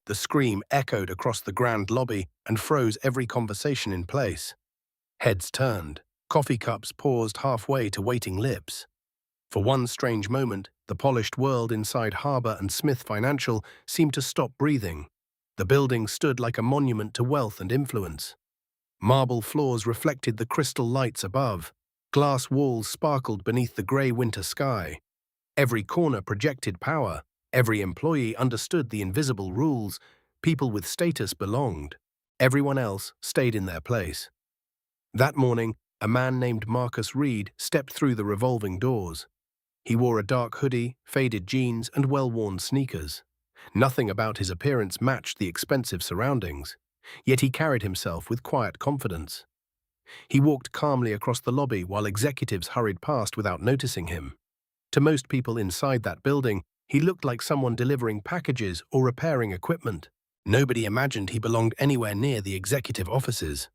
The scream echoed across the grand lobby and froze every conversation in place. Heads turned, coffee cups paused halfway to waiting lips. For one strange moment, the polished world inside Harbour and Smith Financial seemed to stop breathing. The building stood like a monument to wealth and influence. Marble floors reflected the crystal lights above. Glass walls sparkled beneath the grey winter sky. Every corner projected power. Every employee understood the invisible rules. People with status belonged. Everyone else stayed in their place. That morning, a man named Marcus Reed stepped through the revolving doors. He wore a dark hoodie, faded jeans, and well-worn sneakers. Nothing about his appearance matched the expensive surroundings, yet he carried himself with quiet confidence. He walked calmly across the lobby while executives hurried past without noticing him. To most people inside that building, he looked like someone delivering packages or repairing equipment. Nobody imagined he belonged anywhere near the executive offices.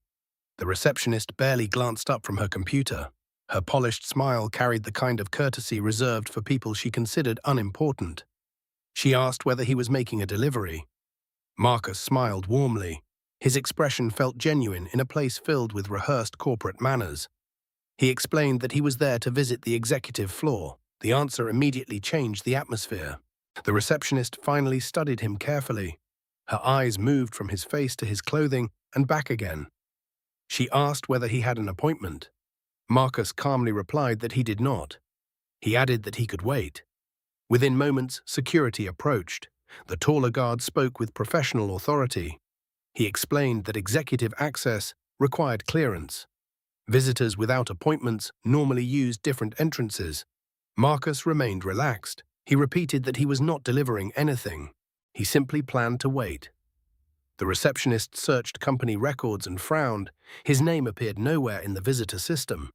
The receptionist barely glanced up from her computer. Her polished smile carried the kind of courtesy reserved for people she considered unimportant. She asked whether he was making a delivery. Marcus smiled warmly. His expression felt genuine in a place filled with rehearsed corporate manners. He explained that he was there to visit the executive floor. The answer immediately changed the atmosphere. The receptionist finally studied him carefully. Her eyes moved from his face to his clothing and back again. She asked whether he had an appointment. Marcus calmly replied that he did not. He added that he could wait. Within moments, security approached. The taller guard spoke with professional authority. He explained that executive access required clearance. Visitors without appointments normally used different entrances. Marcus remained relaxed. He repeated that he was not delivering anything. He simply planned to wait. The receptionist searched company records and frowned. His name appeared nowhere in the visitor system.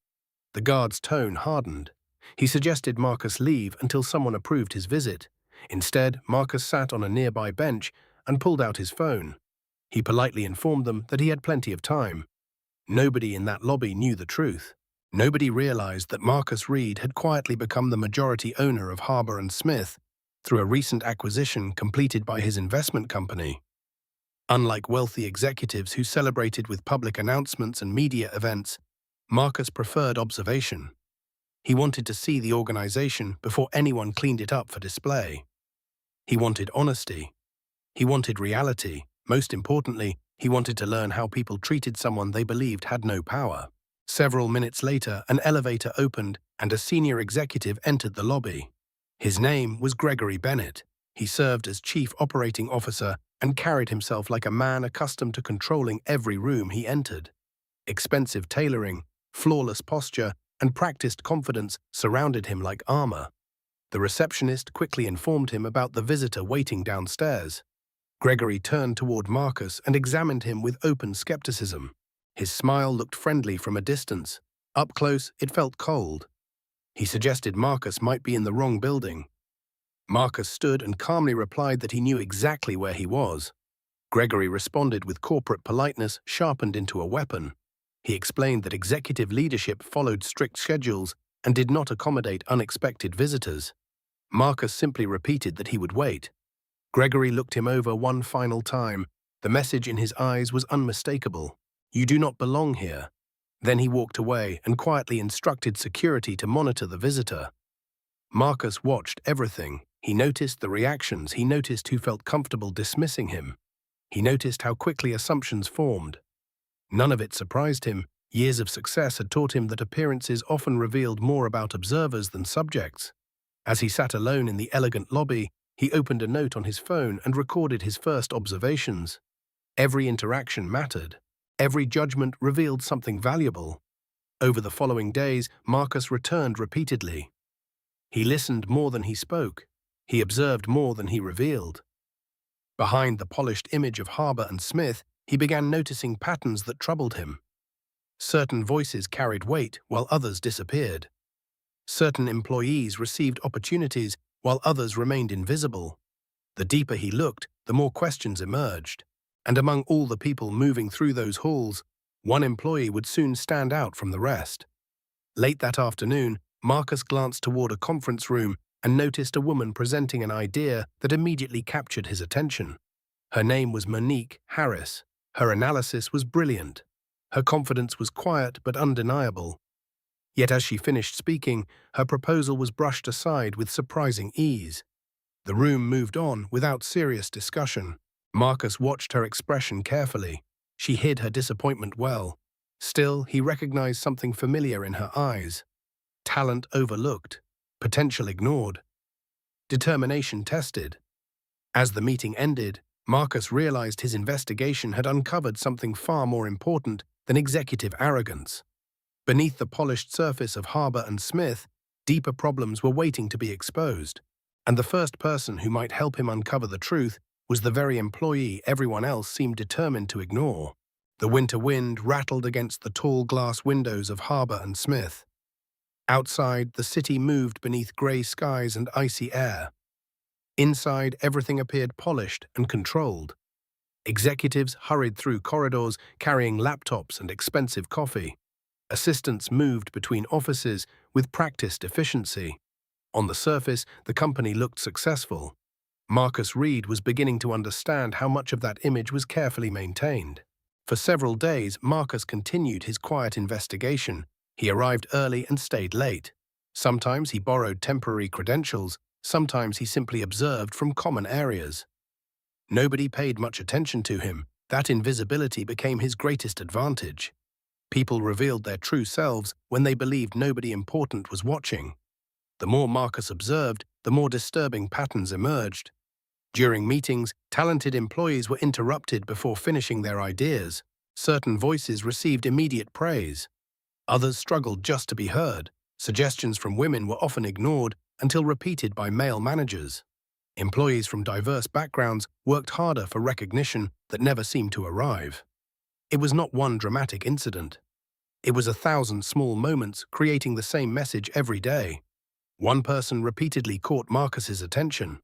The guard's tone hardened. He suggested Marcus leave until someone approved his visit. Instead, Marcus sat on a nearby bench and pulled out his phone. He politely informed them that he had plenty of time. Nobody in that lobby knew the truth. Nobody realized that Marcus Reed had quietly become the majority owner of Harbour and Smith through a recent acquisition completed by his investment company. Unlike wealthy executives who celebrated with public announcements and media events, Marcus preferred observation. He wanted to see the organization before anyone cleaned it up for display. He wanted honesty. He wanted reality. Most importantly, he wanted to learn how people treated someone they believed had no power. Several minutes later, an elevator opened and a senior executive entered the lobby. His name was Gregory Bennett. He served as chief operating officer and carried himself like a man accustomed to controlling every room he entered. Expensive tailoring, flawless posture, and practiced confidence surrounded him like armor. The receptionist quickly informed him about the visitor waiting downstairs. Gregory turned toward Marcus and examined him with open skepticism. His smile looked friendly from a distance. Up close, it felt cold. He suggested Marcus might be in the wrong building. Marcus stood and calmly replied that he knew exactly where he was. Gregory responded with corporate politeness sharpened into a weapon. He explained that executive leadership followed strict schedules and did not accommodate unexpected visitors. Marcus simply repeated that he would wait. Gregory looked him over one final time. The message in his eyes was unmistakable. "You do not belong here." Then he walked away and quietly instructed security to monitor the visitor. Marcus watched everything. He noticed the reactions. He noticed who felt comfortable dismissing him. He noticed how quickly assumptions formed. None of it surprised him. Years of success had taught him that appearances often revealed more about observers than subjects. As he sat alone in the elegant lobby, he opened a note on his phone and recorded his first observations. Every interaction mattered. Every judgment revealed something valuable. Over the following days, Marcus returned repeatedly. He listened more than he spoke. He observed more than he revealed. Behind the polished image of Harbour and Smith, he began noticing patterns that troubled him. Certain voices carried weight while others disappeared. Certain employees received opportunities while others remained invisible. The deeper he looked, the more questions emerged. And among all the people moving through those halls, one employee would soon stand out from the rest. Late that afternoon, Marcus glanced toward a conference room and noticed a woman presenting an idea that immediately captured his attention. Her name was Monique Harris. Her analysis was brilliant. Her confidence was quiet but undeniable. Yet as she finished speaking, her proposal was brushed aside with surprising ease. The room moved on without serious discussion. Marcus watched her expression carefully. She hid her disappointment well. Still, he recognized something familiar in her eyes. Talent overlooked, potential ignored, determination tested. As the meeting ended, Marcus realized his investigation had uncovered something far more important than executive arrogance. Beneath the polished surface of Harbour and Smith, deeper problems were waiting to be exposed. And the first person who might help him uncover the truth was the very employee everyone else seemed determined to ignore. The winter wind rattled against the tall glass windows of Harbour and Smith. Outside, the city moved beneath grey skies and icy air. Inside, everything appeared polished and controlled. Executives hurried through corridors carrying laptops and expensive coffee. Assistants moved between offices with practiced efficiency. On the surface, the company looked successful. Marcus Reed was beginning to understand how much of that image was carefully maintained. For several days, Marcus continued his quiet investigation. He arrived early and stayed late. Sometimes he borrowed temporary credentials, sometimes he simply observed from common areas. Nobody paid much attention to him. That invisibility became his greatest advantage. People revealed their true selves when they believed nobody important was watching. The more Marcus observed, the more disturbing patterns emerged. During meetings, talented employees were interrupted before finishing their ideas. Certain voices received immediate praise. Others struggled just to be heard. Suggestions from women were often ignored until repeated by male managers. Employees from diverse backgrounds worked harder for recognition that never seemed to arrive. It was not one dramatic incident. It was 1,000 small moments creating the same message every day. One person repeatedly caught Marcus's attention.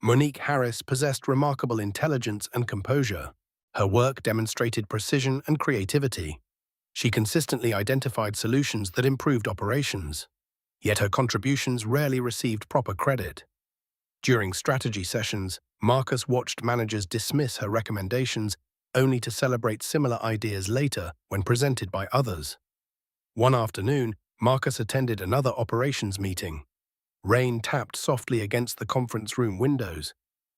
Monique Harris possessed remarkable intelligence and composure. Her work demonstrated precision and creativity. She consistently identified solutions that improved operations. Yet her contributions rarely received proper credit. During strategy sessions, Marcus watched managers dismiss her recommendations only to celebrate similar ideas later when presented by others. One afternoon, Marcus attended another operations meeting. Rain tapped softly against the conference room windows.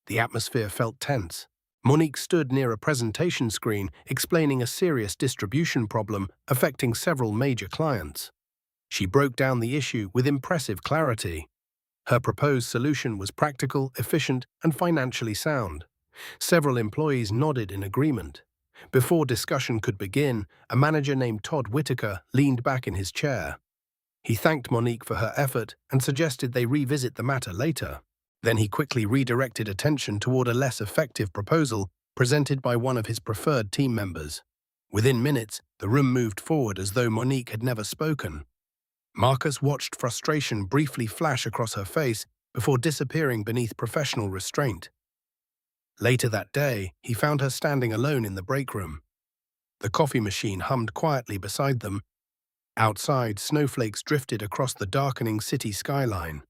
The atmosphere felt tense. Monique stood near a presentation screen explaining a serious distribution problem affecting several major clients. She broke down the issue with impressive clarity. Her proposed solution was practical, efficient, and financially sound. Several employees nodded in agreement. Before discussion could begin, a manager named Todd Whitaker leaned back in his chair. He thanked Monique for her effort and suggested they revisit the matter later. Then he quickly redirected attention toward a less effective proposal presented by one of his preferred team members. Within minutes, the room moved forward as though Monique had never spoken. Marcus watched frustration briefly flash across her face before disappearing beneath professional restraint. Later that day, he found her standing alone in the break room. The coffee machine hummed quietly beside them. Outside, snowflakes drifted across the darkening city skyline.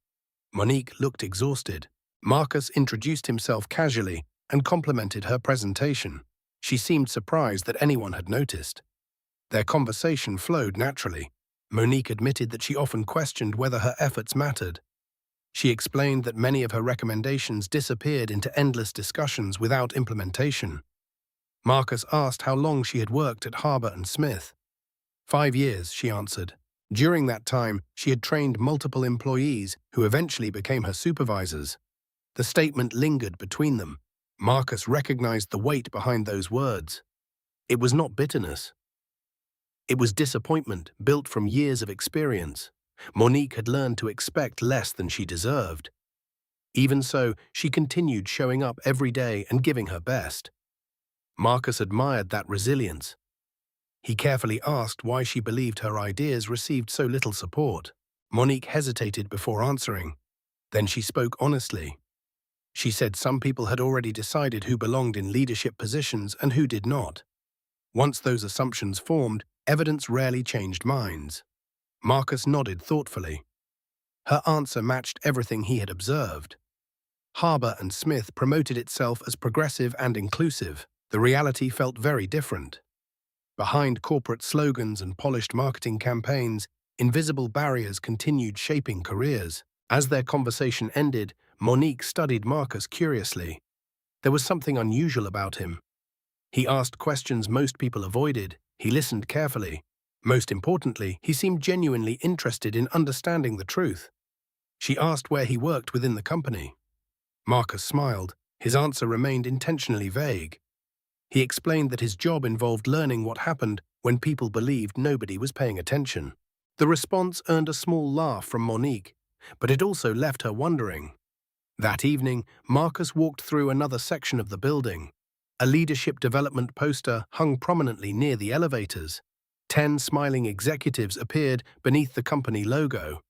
Monique looked exhausted. Marcus introduced himself casually and complimented her presentation. She seemed surprised that anyone had noticed. Their conversation flowed naturally. Monique admitted that she often questioned whether her efforts mattered. She explained that many of her recommendations disappeared into endless discussions without implementation. Marcus asked how long she had worked at Harbour and Smith. 5 years, she answered. During that time, she had trained multiple employees who eventually became her supervisors. The statement lingered between them. Marcus recognized the weight behind those words. It was not bitterness. It was disappointment built from years of experience. Monique had learned to expect less than she deserved. Even so, she continued showing up every day and giving her best. Marcus admired that resilience. He carefully asked why she believed her ideas received so little support. Monique hesitated before answering. Then she spoke honestly. She said some people had already decided who belonged in leadership positions and who did not. Once those assumptions formed, evidence rarely changed minds. Marcus nodded thoughtfully. Her answer matched everything he had observed. Harbour and Smith promoted itself as progressive and inclusive. The reality felt very different. Behind corporate slogans and polished marketing campaigns, invisible barriers continued shaping careers. As their conversation ended, Monique studied Marcus curiously. There was something unusual about him. He asked questions most people avoided. He listened carefully. Most importantly, he seemed genuinely interested in understanding the truth. She asked where he worked within the company. Marcus smiled. His answer remained intentionally vague. He explained that his job involved learning what happened when people believed nobody was paying attention. The response earned a small laugh from Monique, but it also left her wondering. That evening, Marcus walked through another section of the building. A leadership development poster hung prominently near the elevators. 10 smiling executives appeared beneath the company logo.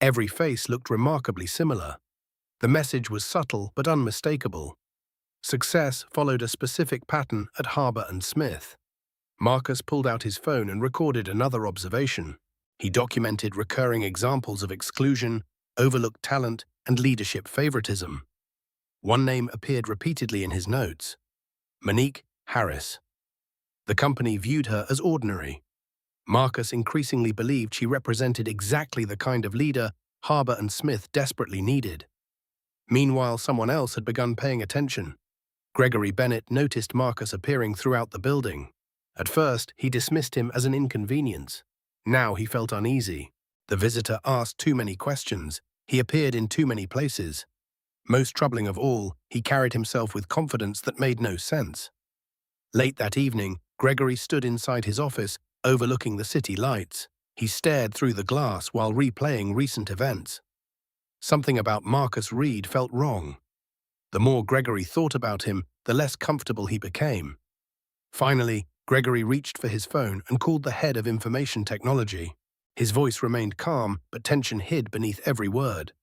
Every face looked remarkably similar. The message was subtle but unmistakable. Success followed a specific pattern at Harbour and Smith. Marcus pulled out his phone and recorded another observation. He documented recurring examples of exclusion, overlooked talent, and leadership favoritism. One name appeared repeatedly in his notes: Monique Harris. The company viewed her as ordinary. Marcus increasingly believed she represented exactly the kind of leader Harbour and Smith desperately needed. Meanwhile, someone else had begun paying attention. Gregory Bennett noticed Marcus appearing throughout the building. At first, he dismissed him as an inconvenience. Now he felt uneasy. The visitor asked too many questions. He appeared in too many places. Most troubling of all, he carried himself with confidence that made no sense. Late that evening, Gregory stood inside his office, overlooking the city lights. He stared through the glass while replaying recent events. Something about Marcus Reed felt wrong. The more Gregory thought about him, the less comfortable he became. Finally, Gregory reached for his phone and called the head of information technology. His voice remained calm, but tension hid beneath every word.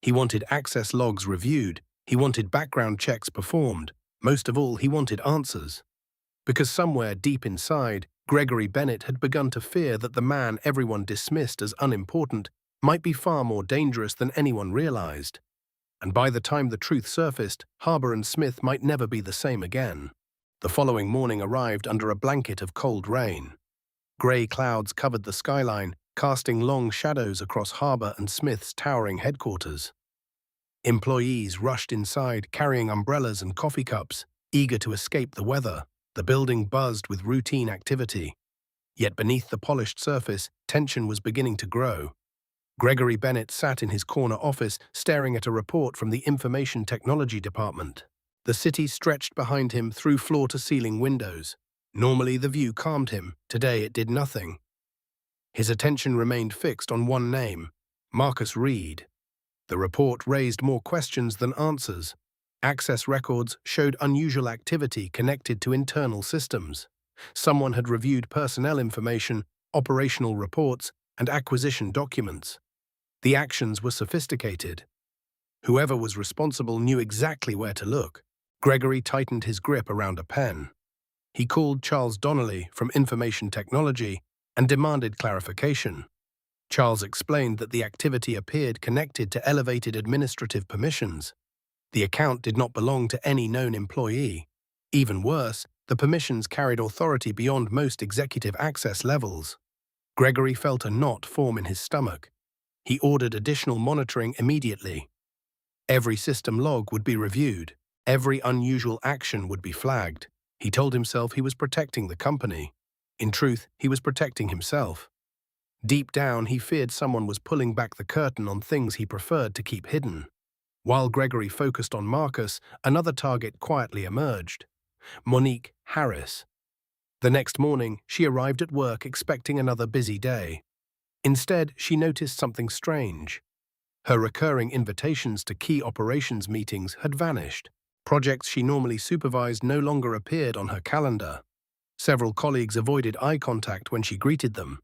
He wanted access logs reviewed. He wanted background checks performed. Most of all, he wanted answers. Because somewhere deep inside, Gregory Bennett had begun to fear that the man everyone dismissed as unimportant might be far more dangerous than anyone realized. And by the time the truth surfaced, Harbour and Smith might never be the same again. The following morning arrived under a blanket of cold rain. Grey clouds covered the skyline, casting long shadows across Harbour and Smith's towering headquarters. Employees rushed inside, carrying umbrellas and coffee cups, eager to escape the weather. The building buzzed with routine activity. Yet beneath the polished surface, tension was beginning to grow. Gregory Bennett sat in his corner office, staring at a report from the Information Technology Department. The city stretched behind him through floor-to-ceiling windows. Normally the view calmed him. Today it did nothing. His attention remained fixed on one name: Marcus Reed. The report raised more questions than answers. Access records showed unusual activity connected to internal systems. Someone had reviewed personnel information, operational reports, and acquisition documents. The actions were sophisticated. Whoever was responsible knew exactly where to look. Gregory tightened his grip around a pen. He called Charles Donnelly from Information Technology and demanded clarification. Charles explained that the activity appeared connected to elevated administrative permissions. The account did not belong to any known employee. Even worse, the permissions carried authority beyond most executive access levels. Gregory felt a knot form in his stomach. He ordered additional monitoring immediately. Every system log would be reviewed. Every unusual action would be flagged. He told himself he was protecting the company. In truth, he was protecting himself. Deep down, he feared someone was pulling back the curtain on things he preferred to keep hidden. While Gregory focused on Marcus, another target quietly emerged: Monique Harris. The next morning, she arrived at work expecting another busy day. Instead, she noticed something strange. Her recurring invitations to key operations meetings had vanished. Projects she normally supervised no longer appeared on her calendar. Several colleagues avoided eye contact when she greeted them.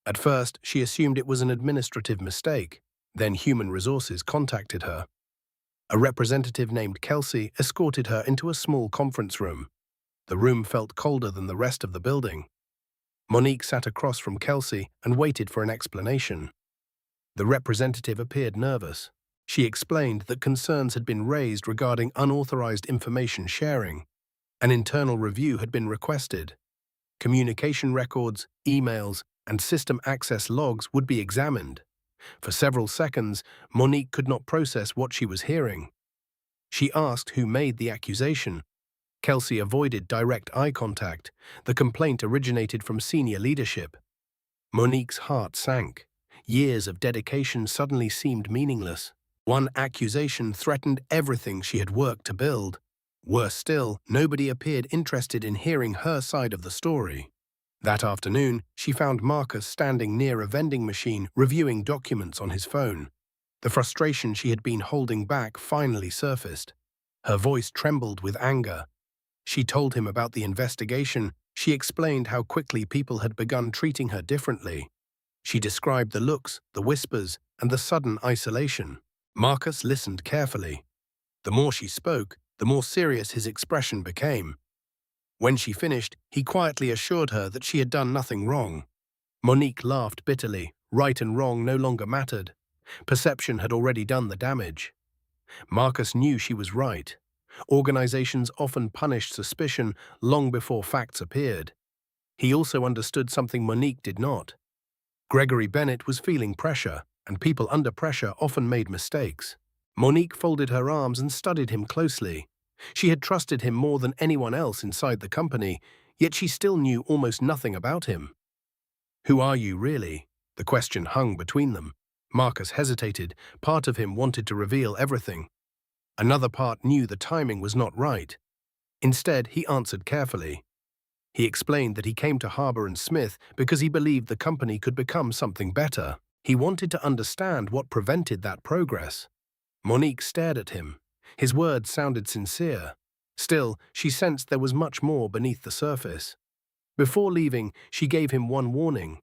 At first, she assumed it was an administrative mistake. Then human resources contacted her. A representative named Kelsey escorted her into a small conference room. The room felt colder than the rest of the building. Monique sat across from Kelsey and waited for an explanation. The representative appeared nervous. She explained that concerns had been raised regarding unauthorized information sharing. An internal review had been requested. Communication records, emails, and system access logs would be examined. For several seconds, Monique could not process what she was hearing. She asked who made the accusation. Kelsey avoided direct eye contact. The complaint originated from senior leadership. Monique's heart sank. Years of dedication suddenly seemed meaningless. One accusation threatened everything she had worked to build. Worse still, nobody appeared interested in hearing her side of the story. That afternoon, she found Marcus standing near a vending machine reviewing documents on his phone. The frustration she had been holding back finally surfaced. Her voice trembled with anger. She told him about the investigation. She explained how quickly people had begun treating her differently. She described the looks, the whispers, and the sudden isolation. Marcus listened carefully. The more she spoke, the more serious his expression became. When she finished, he quietly assured her that she had done nothing wrong. Monique laughed bitterly. Right and wrong no longer mattered. Perception had already done the damage. Marcus knew she was right. Organizations often punished suspicion long before facts appeared. He also understood something Monique did not. Gregory Bennett was feeling pressure, and people under pressure often made mistakes. Monique folded her arms and studied him closely. She had trusted him more than anyone else inside the company, yet she still knew almost nothing about him. "Who are you, really?" The question hung between them. Marcus hesitated. Part of him wanted to reveal everything. Another part knew the timing was not right. Instead, he answered carefully. He explained that he came to Harbour and Smith because he believed the company could become something better. He wanted to understand what prevented that progress. Monique stared at him. His words sounded sincere. Still, she sensed there was much more beneath the surface. Before leaving, she gave him one warning.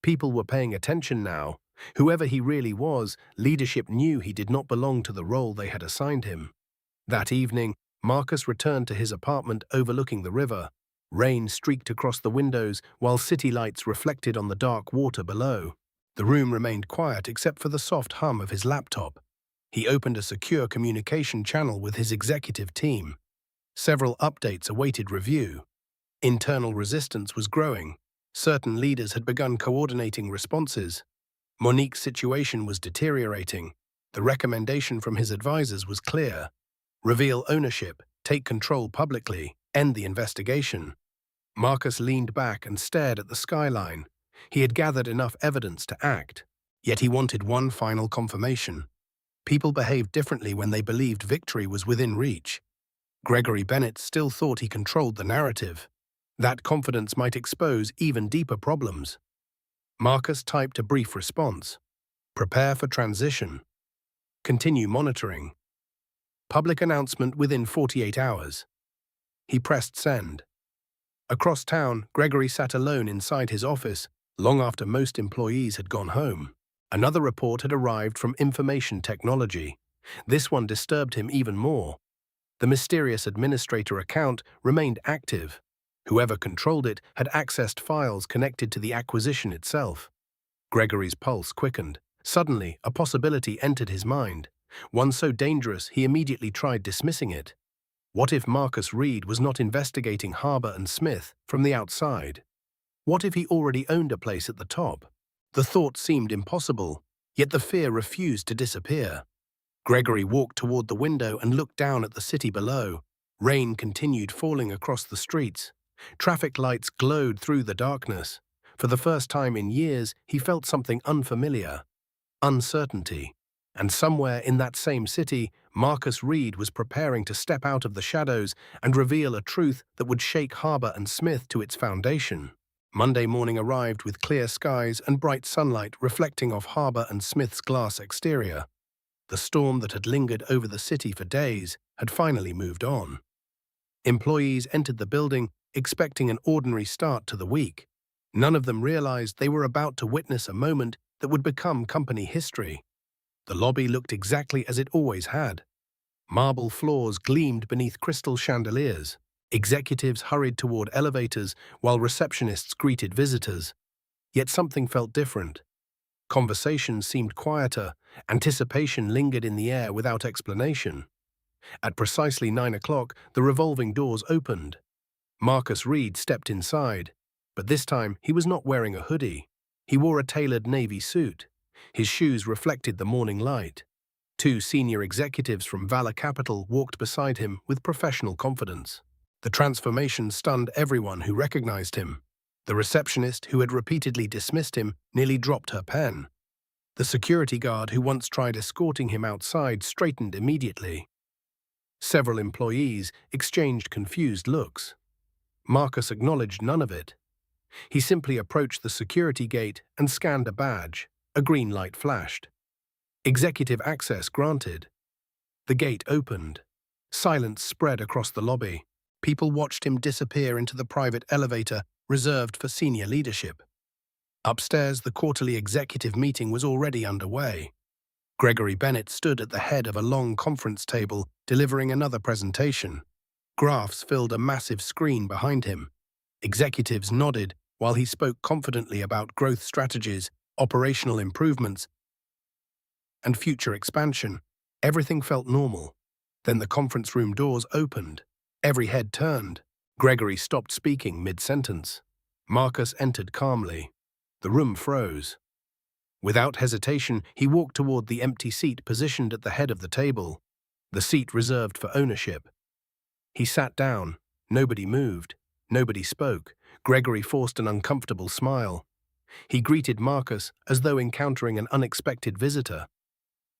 People were paying attention now. Whoever he really was, leadership knew he did not belong to the role they had assigned him. That evening, Marcus returned to his apartment overlooking the river. Rain streaked across the windows while city lights reflected on the dark water below. The room remained quiet except for the soft hum of his laptop. He opened a secure communication channel with his executive team. Several updates awaited review. Internal resistance was growing. Certain leaders had begun coordinating responses. Monique's situation was deteriorating. The recommendation from his advisors was clear. Reveal ownership, take control publicly, end the investigation. Marcus leaned back and stared at the skyline. He had gathered enough evidence to act. Yet he wanted one final confirmation. People behaved differently when they believed victory was within reach. Gregory Bennett still thought he controlled the narrative. That confidence might expose even deeper problems. Marcus typed a brief response. Prepare for transition. Continue monitoring. Public announcement within 48 hours. He pressed send. Across town, Gregory sat alone inside his office, long after most employees had gone home. Another report had arrived from information technology. This one disturbed him even more. The mysterious administrator account remained active. Whoever controlled it had accessed files connected to the acquisition itself. Gregory's pulse quickened. Suddenly, a possibility entered his mind. One so dangerous he immediately tried dismissing it. What if Marcus Reed was not investigating Harbour and Smith from the outside? What if he already owned a place at the top? The thought seemed impossible, yet the fear refused to disappear. Gregory walked toward the window and looked down at the city below. Rain continued falling across the streets. Traffic lights glowed through the darkness. For the first time in years, he felt something unfamiliar. Uncertainty. And somewhere in that same city, Marcus Reed was preparing to step out of the shadows and reveal a truth that would shake Harbour and Smith to its foundation. Monday morning arrived with clear skies and bright sunlight reflecting off Harbour and Smith's glass exterior. The storm that had lingered over the city for days had finally moved on. Employees entered the building expecting an ordinary start to the week. None of them realized they were about to witness a moment that would become company history. The lobby looked exactly as it always had. Marble floors gleamed beneath crystal chandeliers. Executives hurried toward elevators while receptionists greeted visitors. Yet something felt different. Conversations seemed quieter. Anticipation lingered in the air without explanation. At precisely 9 o'clock, the revolving doors opened. Marcus Reed stepped inside, but this time he was not wearing a hoodie. He wore a tailored navy suit. His shoes reflected the morning light. Two senior executives from Valor Capital walked beside him with professional confidence. The transformation stunned everyone who recognized him. The receptionist, who had repeatedly dismissed him, nearly dropped her pen. The security guard who once tried escorting him outside straightened immediately. Several employees exchanged confused looks. Marcus acknowledged none of it. He simply approached the security gate and scanned a badge. A green light flashed. Executive access granted. The gate opened. Silence spread across the lobby. People watched him disappear into the private elevator reserved for senior leadership. Upstairs, the quarterly executive meeting was already underway. Gregory Bennett stood at the head of a long conference table, delivering another presentation. Graphs filled a massive screen behind him. Executives nodded while he spoke confidently about growth strategies, operational improvements, and future expansion. Everything felt normal. Then the conference room doors opened. Every head turned. Gregory stopped speaking mid-sentence. Marcus entered calmly. The room froze. Without hesitation, he walked toward the empty seat positioned at the head of the table, the seat reserved for ownership. He sat down. Nobody moved. Nobody spoke. Gregory forced an uncomfortable smile. He greeted Marcus as though encountering an unexpected visitor.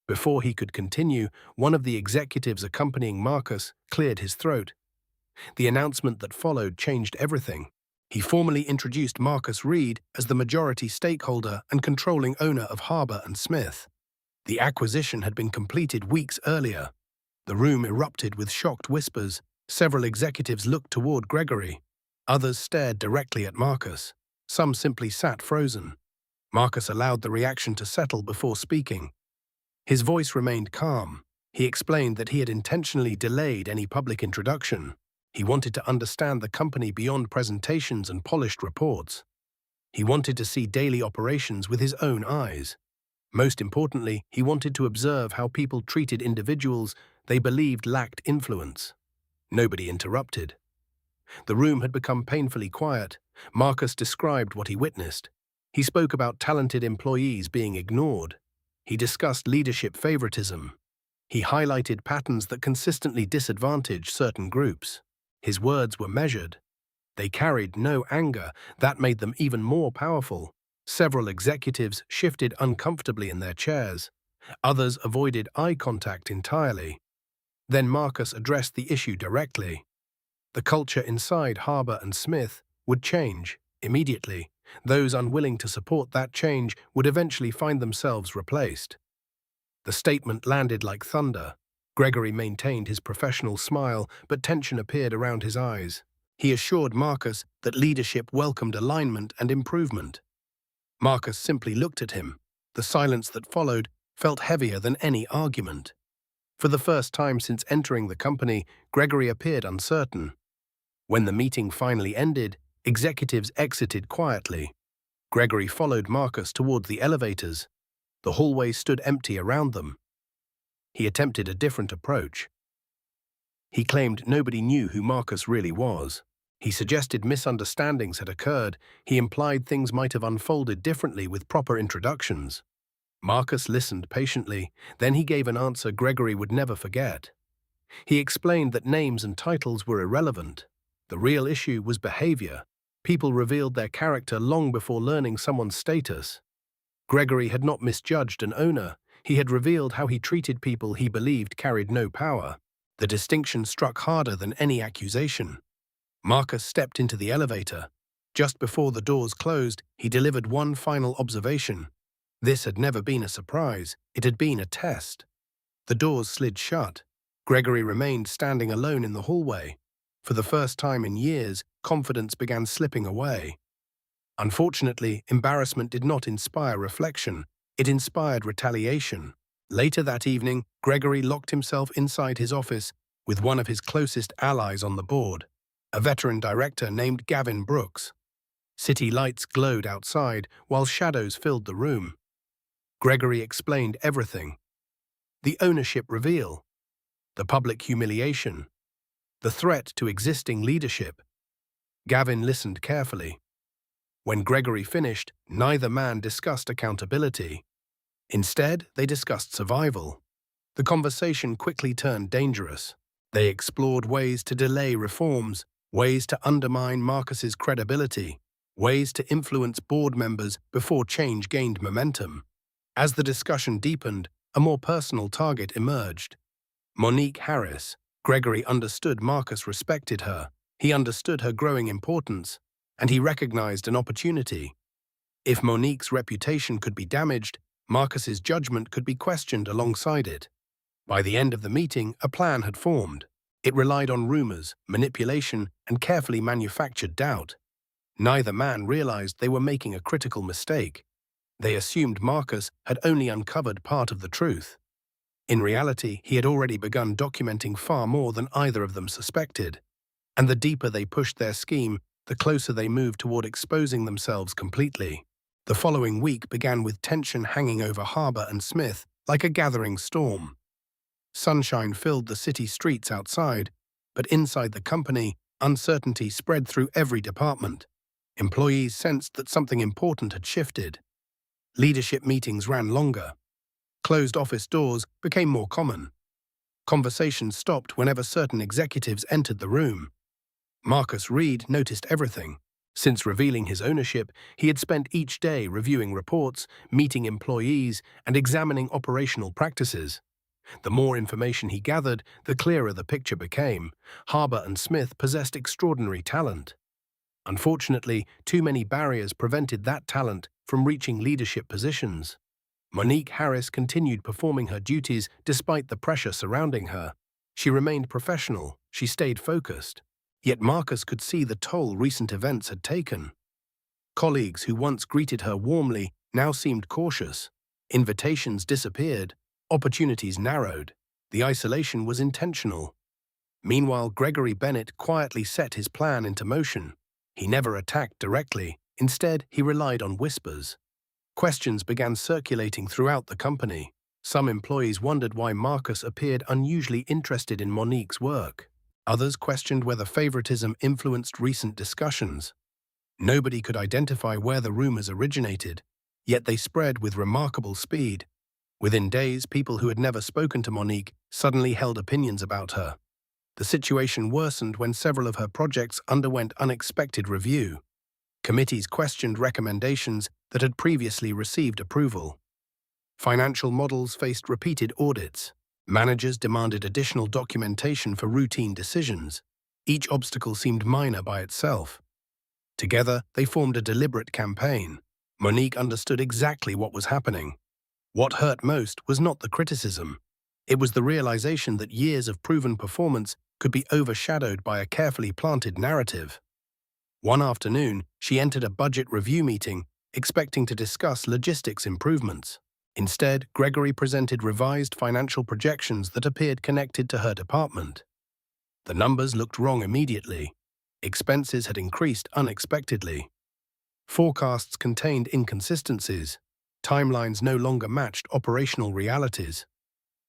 Before he could continue, one of the executives accompanying Marcus cleared his throat. The announcement that followed changed everything. He formally introduced Marcus Reed as the majority stakeholder and controlling owner of Harbour & Smith. The acquisition had been completed weeks earlier. The room erupted with shocked whispers. Several executives looked toward Gregory. Others stared directly at Marcus. Some simply sat frozen. Marcus allowed the reaction to settle before speaking. His voice remained calm. He explained that he had intentionally delayed any public introduction. He wanted to understand the company beyond presentations and polished reports. He wanted to see daily operations with his own eyes. Most importantly, he wanted to observe how people treated individuals they believed lacked influence. Nobody interrupted. The room had become painfully quiet. Marcus described what he witnessed. He spoke about talented employees being ignored. He discussed leadership favoritism. He highlighted patterns that consistently disadvantaged certain groups. His words were measured. They carried no anger. That made them even more powerful. Several executives shifted uncomfortably in their chairs. Others avoided eye contact entirely. Then Marcus addressed the issue directly. The culture inside Harbour & Smith would change immediately. Those unwilling to support that change would eventually find themselves replaced. The statement landed like thunder. Gregory maintained his professional smile, but tension appeared around his eyes. He assured Marcus that leadership welcomed alignment and improvement. Marcus simply looked at him. The silence that followed felt heavier than any argument. For the first time since entering the company, Gregory appeared uncertain. When the meeting finally ended, executives exited quietly. Gregory followed Marcus toward the elevators. The hallway stood empty around them. He attempted a different approach. He claimed nobody knew who Marcus really was. He suggested misunderstandings had occurred. He implied things might have unfolded differently with proper introductions. Marcus listened patiently. Then he gave an answer Gregory would never forget. He explained that names and titles were irrelevant. The real issue was behavior. People revealed their character long before learning someone's status. Gregory had not misjudged an owner. He had revealed how he treated people he believed carried no power. The distinction struck harder than any accusation. Marcus stepped into the elevator. Just before the doors closed, he delivered one final observation. This had never been a surprise. It had been a test. The doors slid shut. Gregory remained standing alone in the hallway. For the first time in years, confidence began slipping away. Unfortunately, embarrassment did not inspire reflection. It inspired retaliation. Later that evening, Gregory locked himself inside his office with one of his closest allies on the board, a veteran director named Gavin Brooks. City lights glowed outside, while shadows filled the room. Gregory explained everything: the ownership reveal, the public humiliation, the threat to existing leadership. Gavin listened carefully. When Gregory finished, neither man discussed accountability. Instead, they discussed survival. The conversation quickly turned dangerous. They explored ways to delay reforms, ways to undermine Marcus's credibility, ways to influence board members before change gained momentum. As the discussion deepened, a more personal target emerged: Monique Harris. Gregory understood Marcus respected her. He understood her growing importance, and he recognized an opportunity. If Monique's reputation could be damaged, Marcus's judgment could be questioned alongside it. By the end of the meeting, a plan had formed. It relied on rumors, manipulation, and carefully manufactured doubt. Neither man realized they were making a critical mistake. They assumed Marcus had only uncovered part of the truth. In reality, he had already begun documenting far more than either of them suspected. And the deeper they pushed their scheme, the closer they moved toward exposing themselves completely. The following week began with tension hanging over Harbour and Smith like a gathering storm. Sunshine filled the city streets outside, but inside the company, uncertainty spread through every department. Employees sensed that something important had shifted. Leadership meetings ran longer. Closed office doors became more common. Conversations stopped whenever certain executives entered the room. Marcus Reed noticed everything. Since revealing his ownership, he had spent each day reviewing reports, meeting employees, and examining operational practices. The more information he gathered, the clearer the picture became. Harbour and Smith possessed extraordinary talent. Unfortunately, too many barriers prevented that talent from reaching leadership positions. Monique Harris continued performing her duties despite the pressure surrounding her. She remained professional, she stayed focused. Yet Marcus could see the toll recent events had taken. Colleagues who once greeted her warmly now seemed cautious. Invitations disappeared. Opportunities narrowed. The isolation was intentional. Meanwhile, Gregory Bennett quietly set his plan into motion. He never attacked directly. Instead, he relied on whispers. Questions began circulating throughout the company. Some employees wondered why Marcus appeared unusually interested in Monique's work. Others questioned whether favoritism influenced recent discussions. Nobody could identify where the rumors originated, yet they spread with remarkable speed. Within days, people who had never spoken to Monique suddenly held opinions about her. The situation worsened when several of her projects underwent unexpected review. Committees questioned recommendations that had previously received approval. Financial models faced repeated audits. Managers demanded additional documentation for routine decisions. Each obstacle seemed minor by itself. Together, they formed a deliberate campaign. Monique understood exactly what was happening. What hurt most was not the criticism. It was the realization that years of proven performance could be overshadowed by a carefully planted narrative. One afternoon, she entered a budget review meeting, expecting to discuss logistics improvements. Instead, Gregory presented revised financial projections that appeared connected to her department. The numbers looked wrong immediately. Expenses had increased unexpectedly. Forecasts contained inconsistencies. Timelines no longer matched operational realities.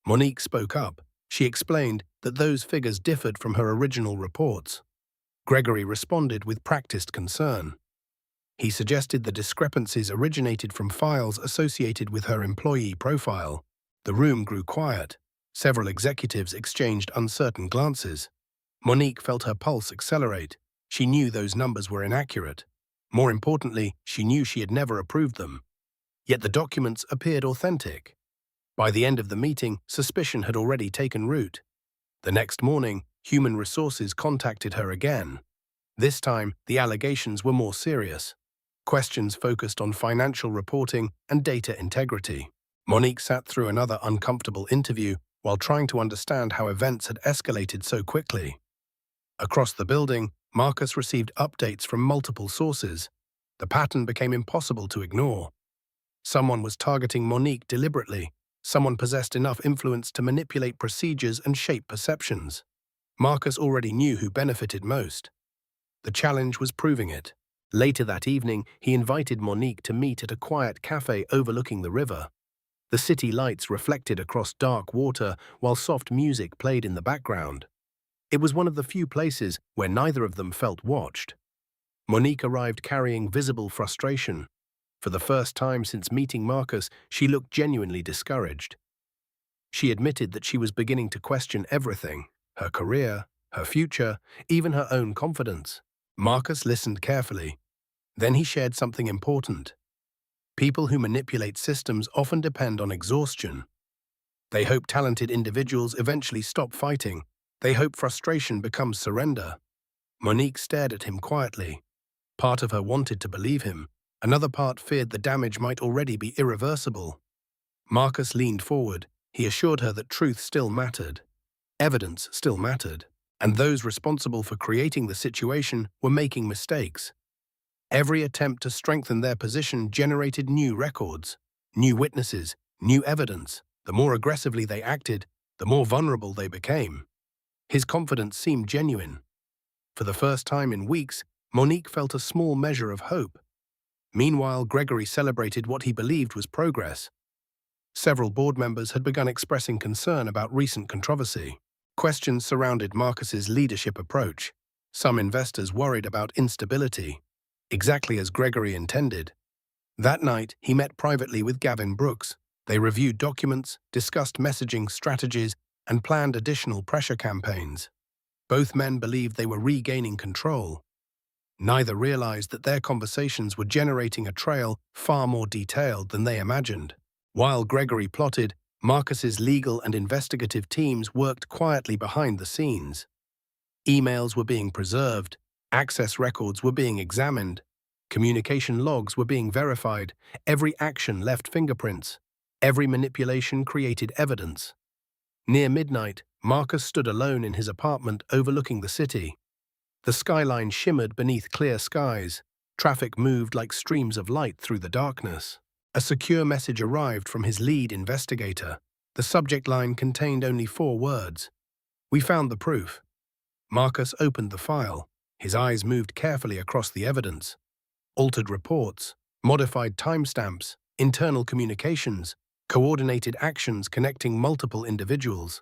Monique spoke up. She explained that those figures differed from her original reports. Gregory responded with practiced concern. He suggested the discrepancies originated from files associated with her employee profile. The room grew quiet. Several executives exchanged uncertain glances. Monique felt her pulse accelerate. She knew those numbers were inaccurate. More importantly, she knew she had never approved them. Yet the documents appeared authentic. By the end of the meeting, suspicion had already taken root. The next morning, Human Resources contacted her again. This time, the allegations were more serious. Questions focused on financial reporting and data integrity. Monique sat through another uncomfortable interview while trying to understand how events had escalated so quickly. Across the building, Marcus received updates from multiple sources. The pattern became impossible to ignore. Someone was targeting Monique deliberately. Someone possessed enough influence to manipulate procedures and shape perceptions. Marcus already knew who benefited most. The challenge was proving it. Later that evening, he invited Monique to meet at a quiet cafe overlooking the river. The city lights reflected across dark water while soft music played in the background. It was one of the few places where neither of them felt watched. Monique arrived carrying visible frustration. For the first time since meeting Marcus, she looked genuinely discouraged. She admitted that she was beginning to question everything: her career, her future, even her own confidence. Marcus listened carefully. Then he shared something important. People who manipulate systems often depend on exhaustion. They hope talented individuals eventually stop fighting. They hope frustration becomes surrender. Monique stared at him quietly. Part of her wanted to believe him. Another part feared the damage might already be irreversible. Marcus leaned forward. He assured her that truth still mattered. Evidence still mattered. And those responsible for creating the situation were making mistakes. Every attempt to strengthen their position generated new records, new witnesses, new evidence. The more aggressively they acted, the more vulnerable they became. His confidence seemed genuine. For the first time in weeks, Monique felt a small measure of hope. Meanwhile, Gregory celebrated what he believed was progress. Several board members had begun expressing concern about recent controversy. Questions surrounded Marcus's leadership approach. Some investors worried about instability, exactly as Gregory intended. That night, he met privately with Gavin Brooks. They reviewed documents, discussed messaging strategies, and planned additional pressure campaigns. Both men believed they were regaining control. Neither realized that their conversations were generating a trail far more detailed than they imagined. While Gregory plotted, Marcus's legal and investigative teams worked quietly behind the scenes. Emails were being preserved, access records were being examined, communication logs were being verified, every action left fingerprints, every manipulation created evidence. Near midnight, Marcus stood alone in his apartment overlooking the city. The skyline shimmered beneath clear skies. Traffic moved like streams of light through the darkness. A secure message arrived from his lead investigator. The subject line contained only 4 words. "We found the proof." Marcus opened the file. His eyes moved carefully across the evidence. Altered reports, modified timestamps, internal communications, coordinated actions connecting multiple individuals.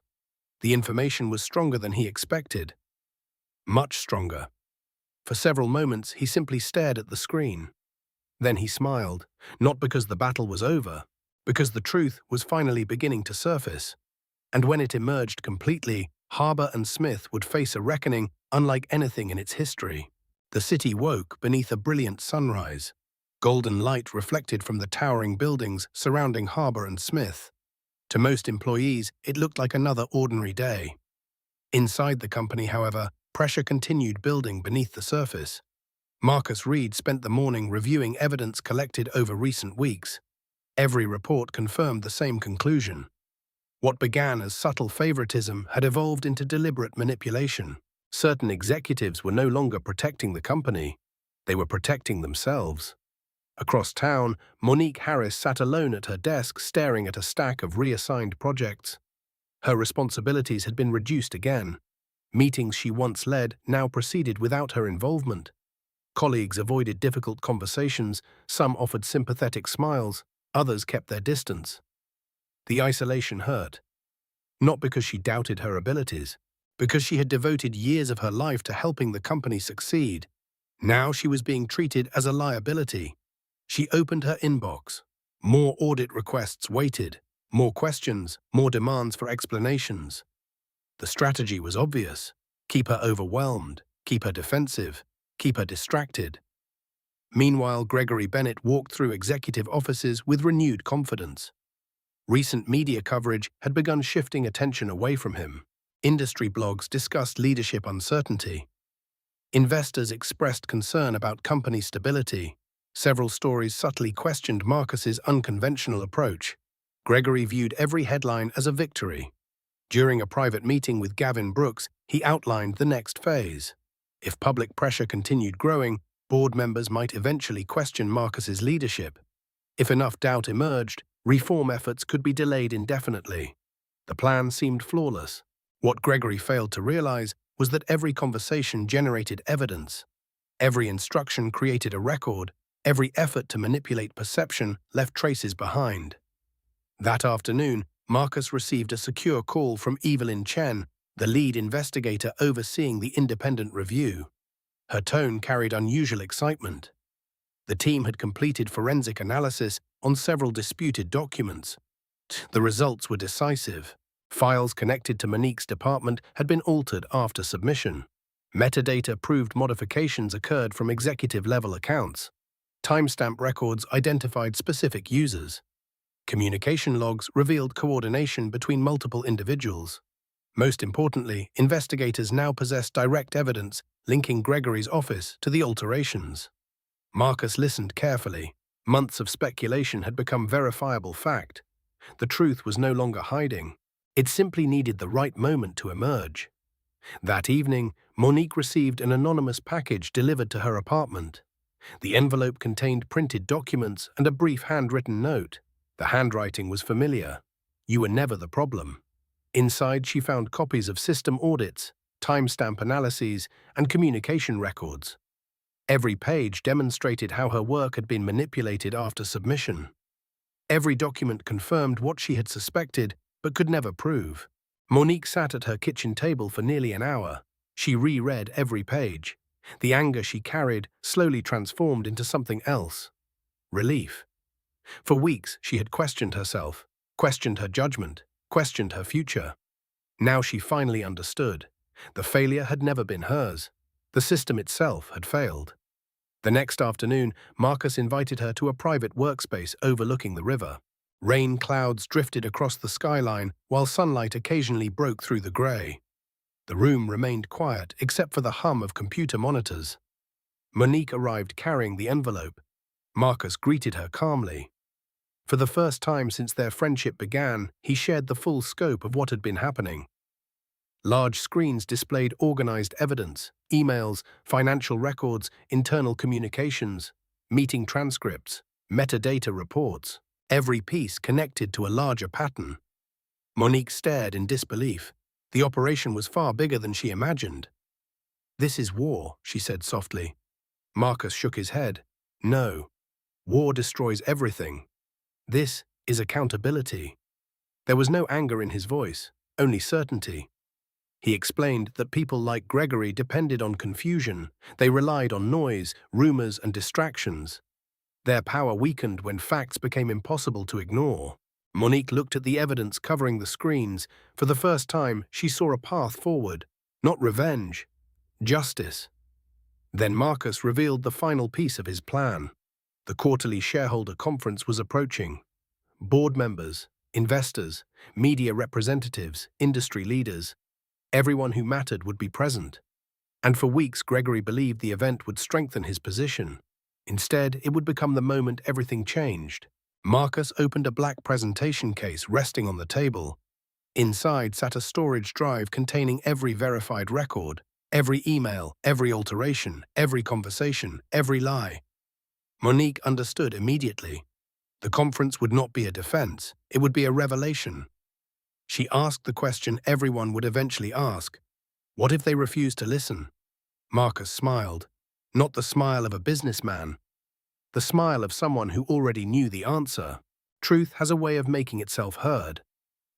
The information was stronger than he expected. Much stronger. For several moments, he simply stared at the screen. Then he smiled, not because the battle was over, because the truth was finally beginning to surface. And when it emerged completely, Harbour and Smith would face a reckoning unlike anything in its history. The city woke beneath a brilliant sunrise. Golden light reflected from the towering buildings surrounding Harbour and Smith. To most employees, it looked like another ordinary day. Inside the company, however, pressure continued building beneath the surface. Marcus Reed spent the morning reviewing evidence collected over recent weeks. Every report confirmed the same conclusion. What began as subtle favoritism had evolved into deliberate manipulation. Certain executives were no longer protecting the company. They were protecting themselves. Across town, Monique Harris sat alone at her desk staring at a stack of reassigned projects. Her responsibilities had been reduced again. Meetings she once led now proceeded without her involvement. Colleagues avoided difficult conversations, some offered sympathetic smiles, others kept their distance. The isolation hurt. Not because she doubted her abilities, because she had devoted years of her life to helping the company succeed. Now she was being treated as a liability. She opened her inbox. More audit requests waited, more questions, more demands for explanations. The strategy was obvious. Keep her overwhelmed, keep her defensive, keep her distracted. Meanwhile, Gregory Bennett walked through executive offices with renewed confidence. Recent media coverage had begun shifting attention away from him. Industry blogs discussed leadership uncertainty. Investors expressed concern about company stability. Several stories subtly questioned Marcus's unconventional approach. Gregory viewed every headline as a victory. During a private meeting with Gavin Brooks, he outlined the next phase. If public pressure continued growing, board members might eventually question Marcus's leadership. If enough doubt emerged, reform efforts could be delayed indefinitely. The plan seemed flawless. What Gregory failed to realize was that every conversation generated evidence. Every instruction created a record. Every effort to manipulate perception left traces behind. That afternoon, Marcus received a secure call from Evelyn Chen, the lead investigator overseeing the independent review. Her tone carried unusual excitement. The team had completed forensic analysis on several disputed documents. The results were decisive. Files connected to Monique's department had been altered after submission. Metadata proved modifications occurred from executive-level accounts. Timestamp records identified specific users. Communication logs revealed coordination between multiple individuals. Most importantly, investigators now possessed direct evidence linking Gregory's office to the alterations. Marcus listened carefully. Months of speculation had become verifiable fact. The truth was no longer hiding. It simply needed the right moment to emerge. That evening, Monique received an anonymous package delivered to her apartment. The envelope contained printed documents and a brief handwritten note. The handwriting was familiar. "You were never the problem." Inside, she found copies of system audits, timestamp analyses, and communication records. Every page demonstrated how her work had been manipulated after submission. Every document confirmed what she had suspected but could never prove. Monique sat at her kitchen table for nearly an hour. She reread every page. The anger she carried slowly transformed into something else: relief. For weeks, she had questioned herself, questioned her judgment, questioned her future. Now she finally understood. The failure had never been hers. The system itself had failed. The next afternoon, Marcus invited her to a private workspace overlooking the river. Rain clouds drifted across the skyline, while sunlight occasionally broke through the grey. The room remained quiet except for the hum of computer monitors. Monique arrived carrying the envelope. Marcus greeted her calmly. For the first time since their friendship began, he shared the full scope of what had been happening. Large screens displayed organized evidence: emails, financial records, internal communications, meeting transcripts, metadata reports, every piece connected to a larger pattern. Monique stared in disbelief. The operation was far bigger than she imagined. "This is war," she said softly. Marcus shook his head. "No. War destroys everything. This is accountability." There was no anger in his voice, only certainty. He explained that people like Gregory depended on confusion. They relied on noise, rumors, and distractions. Their power weakened when facts became impossible to ignore. Monique looked at the evidence covering the screens. For the first time, she saw a path forward. Not revenge, justice. Then Marcus revealed the final piece of his plan. The quarterly shareholder conference was approaching. Board members, investors, media representatives, industry leaders. Everyone who mattered would be present. And for weeks, Gregory believed the event would strengthen his position. Instead, it would become the moment everything changed. Marcus opened a black presentation case resting on the table. Inside sat a storage drive containing every verified record, every email, every alteration, every conversation, every lie. Monique understood immediately. The conference would not be a defense, it would be a revelation. She asked the question everyone would eventually ask: what if they refused to listen? Marcus smiled, not the smile of a businessman, the smile of someone who already knew the answer. Truth has a way of making itself heard.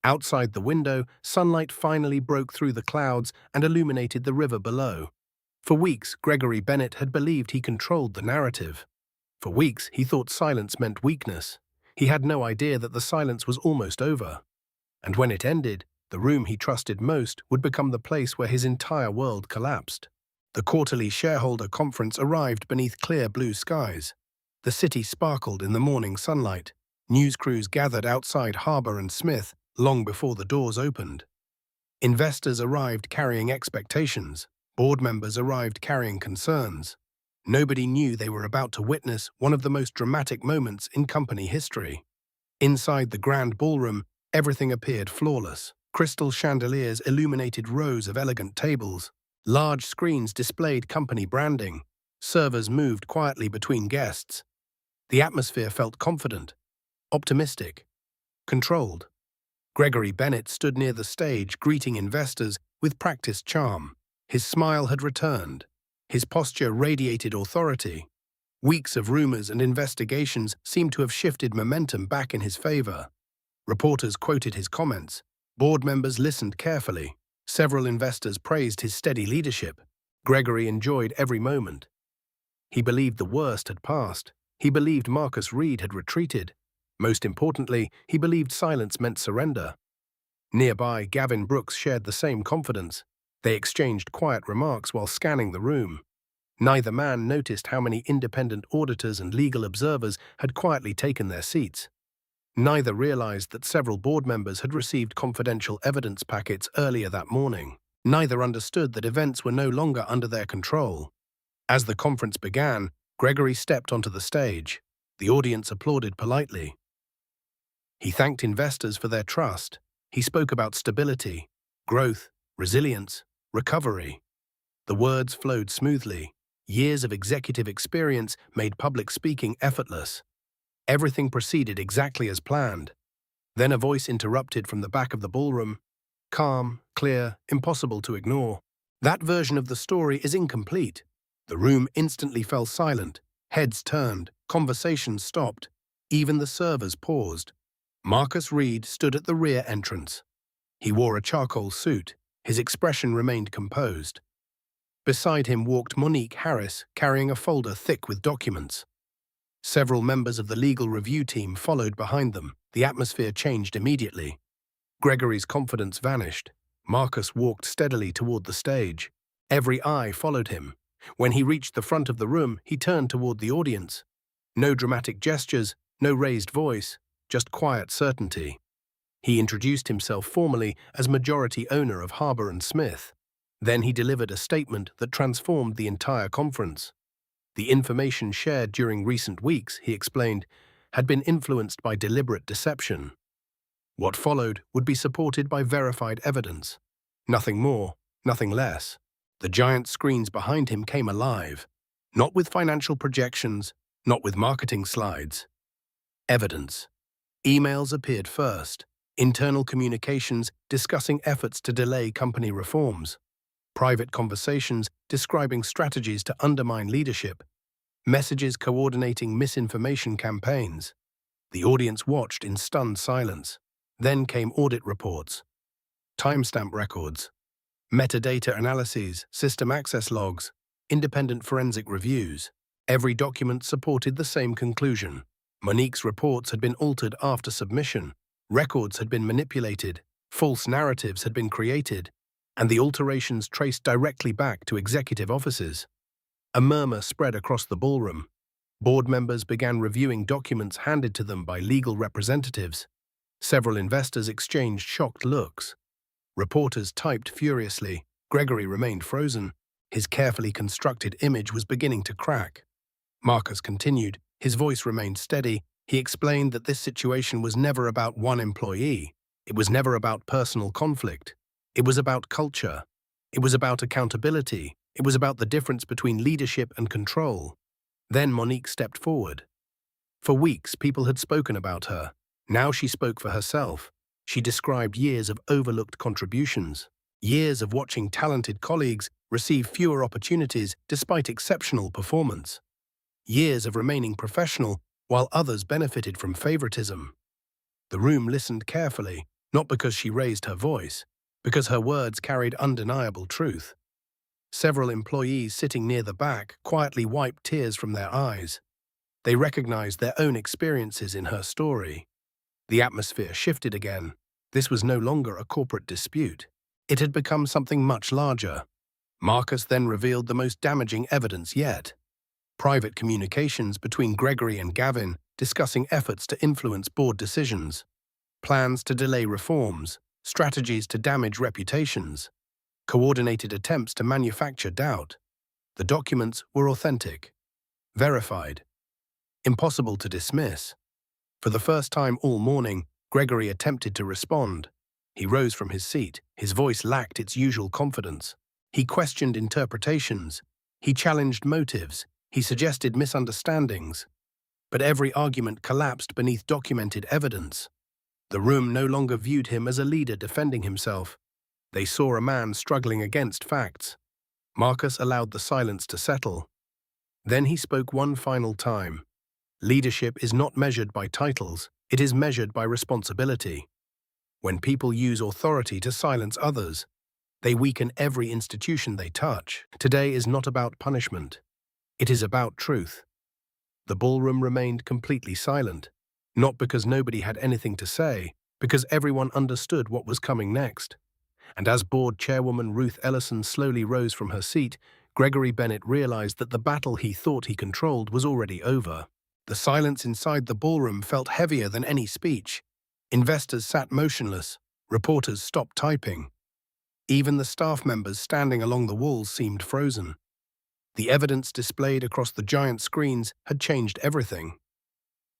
Outside the window, sunlight finally broke through the clouds and illuminated the river below. For weeks, Gregory Bennett had believed he controlled the narrative. For weeks, he thought silence meant weakness. He had no idea that the silence was almost over. And when it ended, the room he trusted most would become the place where his entire world collapsed. The quarterly shareholder conference arrived beneath clear blue skies. The city sparkled in the morning sunlight. News crews gathered outside Harbour and Smith long before the doors opened. Investors arrived carrying expectations. Board members arrived carrying concerns. Nobody knew they were about to witness one of the most dramatic moments in company history. Inside the grand ballroom, everything appeared flawless. Crystal chandeliers illuminated rows of elegant tables. Large screens displayed company branding. Servers moved quietly between guests. The atmosphere felt confident, optimistic, controlled. Gregory Bennett stood near the stage, greeting investors with practiced charm. His smile had returned. His posture radiated authority. Weeks of rumors and investigations seemed to have shifted momentum back in his favor. Reporters quoted his comments. Board members listened carefully. Several investors praised his steady leadership. Gregory enjoyed every moment. He believed the worst had passed. He believed Marcus Reed had retreated. Most importantly, he believed silence meant surrender. Nearby, Gavin Brooks shared the same confidence. They exchanged quiet remarks while scanning the room. Neither man noticed how many independent auditors and legal observers had quietly taken their seats. Neither realized that several board members had received confidential evidence packets earlier that morning. Neither understood that events were no longer under their control. As the conference began, Gregory stepped onto the stage. The audience applauded politely. He thanked investors for their trust. He spoke about stability, growth, resilience, recovery. The words flowed smoothly. Years of executive experience made public speaking effortless. Everything proceeded exactly as planned. Then a voice interrupted from the back of the ballroom. Calm, clear, impossible to ignore. That version of the story is incomplete. The room instantly fell silent. Heads turned. Conversations stopped. Even the servers paused. Marcus Reed stood at the rear entrance. He wore a charcoal suit. His expression remained composed. Beside him walked Monique Harris, carrying a folder thick with documents. Several members of the legal review team followed behind them. The atmosphere changed immediately. Gregory's confidence vanished. Marcus walked steadily toward the stage. Every eye followed him. When he reached the front of the room, he turned toward the audience. No dramatic gestures, no raised voice, just quiet certainty. He introduced himself formally as majority owner of Harbour & Smith. Then he delivered a statement that transformed the entire conference. The information shared during recent weeks, he explained, had been influenced by deliberate deception. What followed would be supported by verified evidence. Nothing more, nothing less. The giant screens behind him came alive. Not with financial projections, not with marketing slides. Evidence. Emails appeared first. Internal communications discussing efforts to delay company reforms. Private conversations describing strategies to undermine leadership. Messages coordinating misinformation campaigns. The audience watched in stunned silence. Then came audit reports, timestamp records, metadata analyses, system access logs, independent forensic reviews. Every document supported the same conclusion. Monique's reports had been altered after submission. Records had been manipulated. False narratives had been created. And the alterations traced directly back to executive offices. A murmur spread across the ballroom. Board members began reviewing documents handed to them by legal representatives. Several investors exchanged shocked looks. Reporters typed furiously. Gregory remained frozen. His carefully constructed image was beginning to crack. Marcus continued. His voice remained steady. He explained that this situation was never about one employee. It was never about personal conflict. It was about culture. It was about accountability. It was about the difference between leadership and control. Then Monique stepped forward. For weeks, people had spoken about her. Now she spoke for herself. She described years of overlooked contributions, years of watching talented colleagues receive fewer opportunities despite exceptional performance, years of remaining professional while others benefited from favoritism. The room listened carefully, not because she raised her voice, because her words carried undeniable truth. Several employees sitting near the back quietly wiped tears from their eyes. They recognized their own experiences in her story. The atmosphere shifted again. This was no longer a corporate dispute. It had become something much larger. Marcus then revealed the most damaging evidence yet. Private communications between Gregory and Gavin discussing efforts to influence board decisions, plans to delay reforms, strategies to damage reputations, coordinated attempts to manufacture doubt. The documents were authentic, verified, impossible to dismiss. For the first time all morning, Gregory attempted to respond. He rose from his seat. His voice lacked its usual confidence. He questioned interpretations. He challenged motives. He suggested misunderstandings. But every argument collapsed beneath documented evidence. The room no longer viewed him as a leader defending himself. They saw a man struggling against facts. Marcus allowed the silence to settle. Then he spoke one final time. Leadership is not measured by titles. It is measured by responsibility. When people use authority to silence others, they weaken every institution they touch. Today is not about punishment. It is about truth. The ballroom remained completely silent, not because nobody had anything to say, because everyone understood what was coming next. And as board chairwoman Ruth Ellison slowly rose from her seat, Gregory Bennett realized that the battle he thought he controlled was already over. The silence inside the ballroom felt heavier than any speech. Investors sat motionless. Reporters stopped typing. Even the staff members standing along the walls seemed frozen. The evidence displayed across the giant screens had changed everything.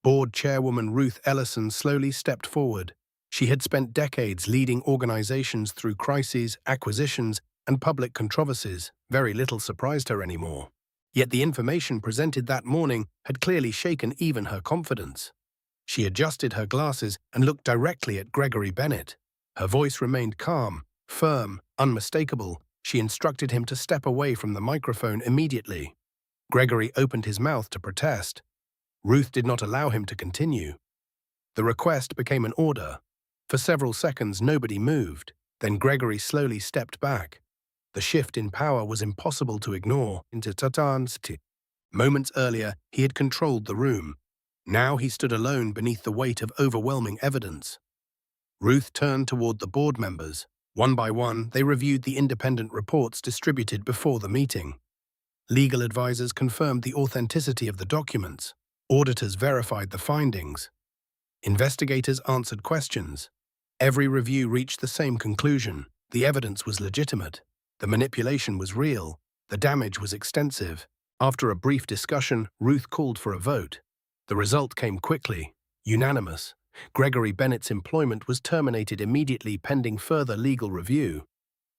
Board chairwoman Ruth Ellison slowly stepped forward. She had spent decades leading organizations through crises, acquisitions, and public controversies. Very little surprised her anymore. Yet the information presented that morning had clearly shaken even her confidence. She adjusted her glasses and looked directly at Gregory Bennett. Her voice remained calm, firm, unmistakable. She instructed him to step away from the microphone immediately. Gregory opened his mouth to protest. Ruth did not allow him to continue. The request became an order. For several seconds, nobody moved. Then Gregory slowly stepped back. The shift in power was impossible to ignore. Moments earlier, he had controlled the room. Now he stood alone beneath the weight of overwhelming evidence. Ruth turned toward the board members. One by one, they reviewed the independent reports distributed before the meeting. Legal advisors confirmed the authenticity of the documents. Auditors verified the findings. Investigators answered questions. Every review reached the same conclusion. The evidence was legitimate. The manipulation was real. The damage was extensive. After a brief discussion, Ruth called for a vote. The result came quickly, unanimous. Gregory Bennett's employment was terminated immediately pending further legal review.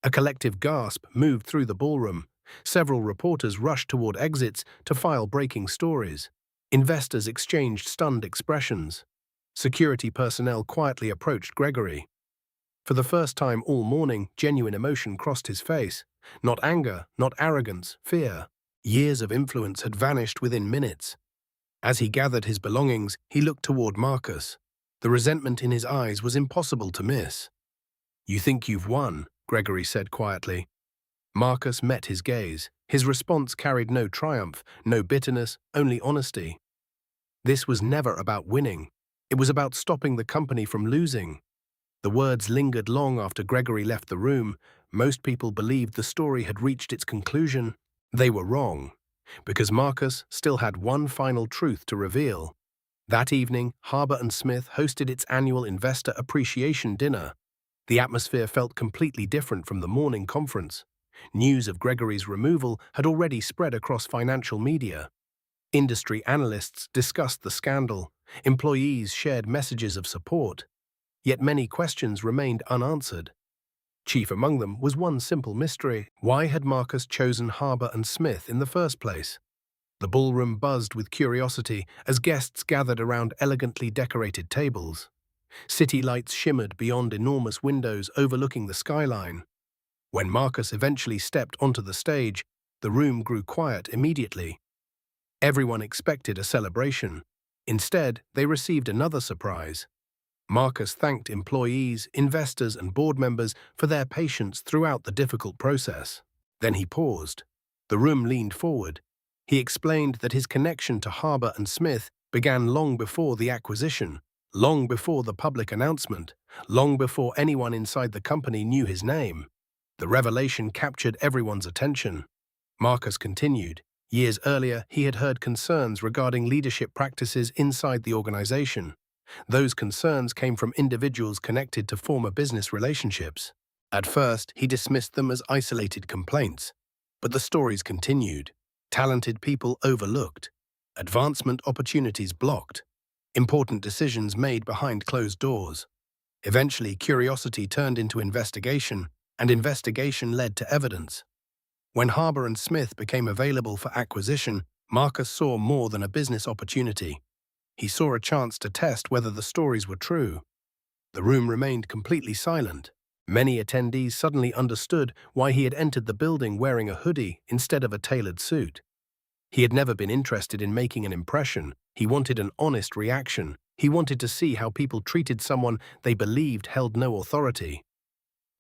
A collective gasp moved through the ballroom. Several reporters rushed toward exits to file breaking stories. Investors exchanged stunned expressions. Security personnel quietly approached Gregory. For the first time all morning, genuine emotion crossed his face. Not anger, not arrogance, fear. Years of influence had vanished within minutes. As he gathered his belongings, he looked toward Marcus. The resentment in his eyes was impossible to miss. "You think you've won," Gregory said quietly. Marcus met his gaze. His response carried no triumph, no bitterness, only honesty. This was never about winning. It was about stopping the company from losing. The words lingered long after Gregory left the room. Most people believed the story had reached its conclusion. They were wrong, because Marcus still had one final truth to reveal. That evening, Harbour & Smith hosted its annual Investor Appreciation Dinner. The atmosphere felt completely different from the morning conference. News of Gregory's removal had already spread across financial media. Industry analysts discussed the scandal. Employees shared messages of support. Yet many questions remained unanswered. Chief among them was one simple mystery. Why had Marcus chosen Harbour & Smith in the first place? The ballroom buzzed with curiosity as guests gathered around elegantly decorated tables. City lights shimmered beyond enormous windows overlooking the skyline. When Marcus eventually stepped onto the stage, the room grew quiet immediately. Everyone expected a celebration. Instead, they received another surprise. Marcus thanked employees, investors, and board members for their patience throughout the difficult process. Then he paused. The room leaned forward. He explained that his connection to Harbour & Smith began long before the acquisition, long before the public announcement, long before anyone inside the company knew his name. The revelation captured everyone's attention. Marcus continued. Years earlier, he had heard concerns regarding leadership practices inside the organization. Those concerns came from individuals connected to former business relationships. At first, he dismissed them as isolated complaints. But the stories continued. Talented people overlooked. Advancement opportunities blocked. Important decisions made behind closed doors. Eventually, curiosity turned into investigation, and investigation led to evidence. When Harbour & Smith became available for acquisition, Marcus saw more than a business opportunity. He saw a chance to test whether the stories were true. The room remained completely silent. Many attendees suddenly understood why he had entered the building wearing a hoodie instead of a tailored suit. He had never been interested in making an impression. He wanted an honest reaction. He wanted to see how people treated someone they believed held no authority.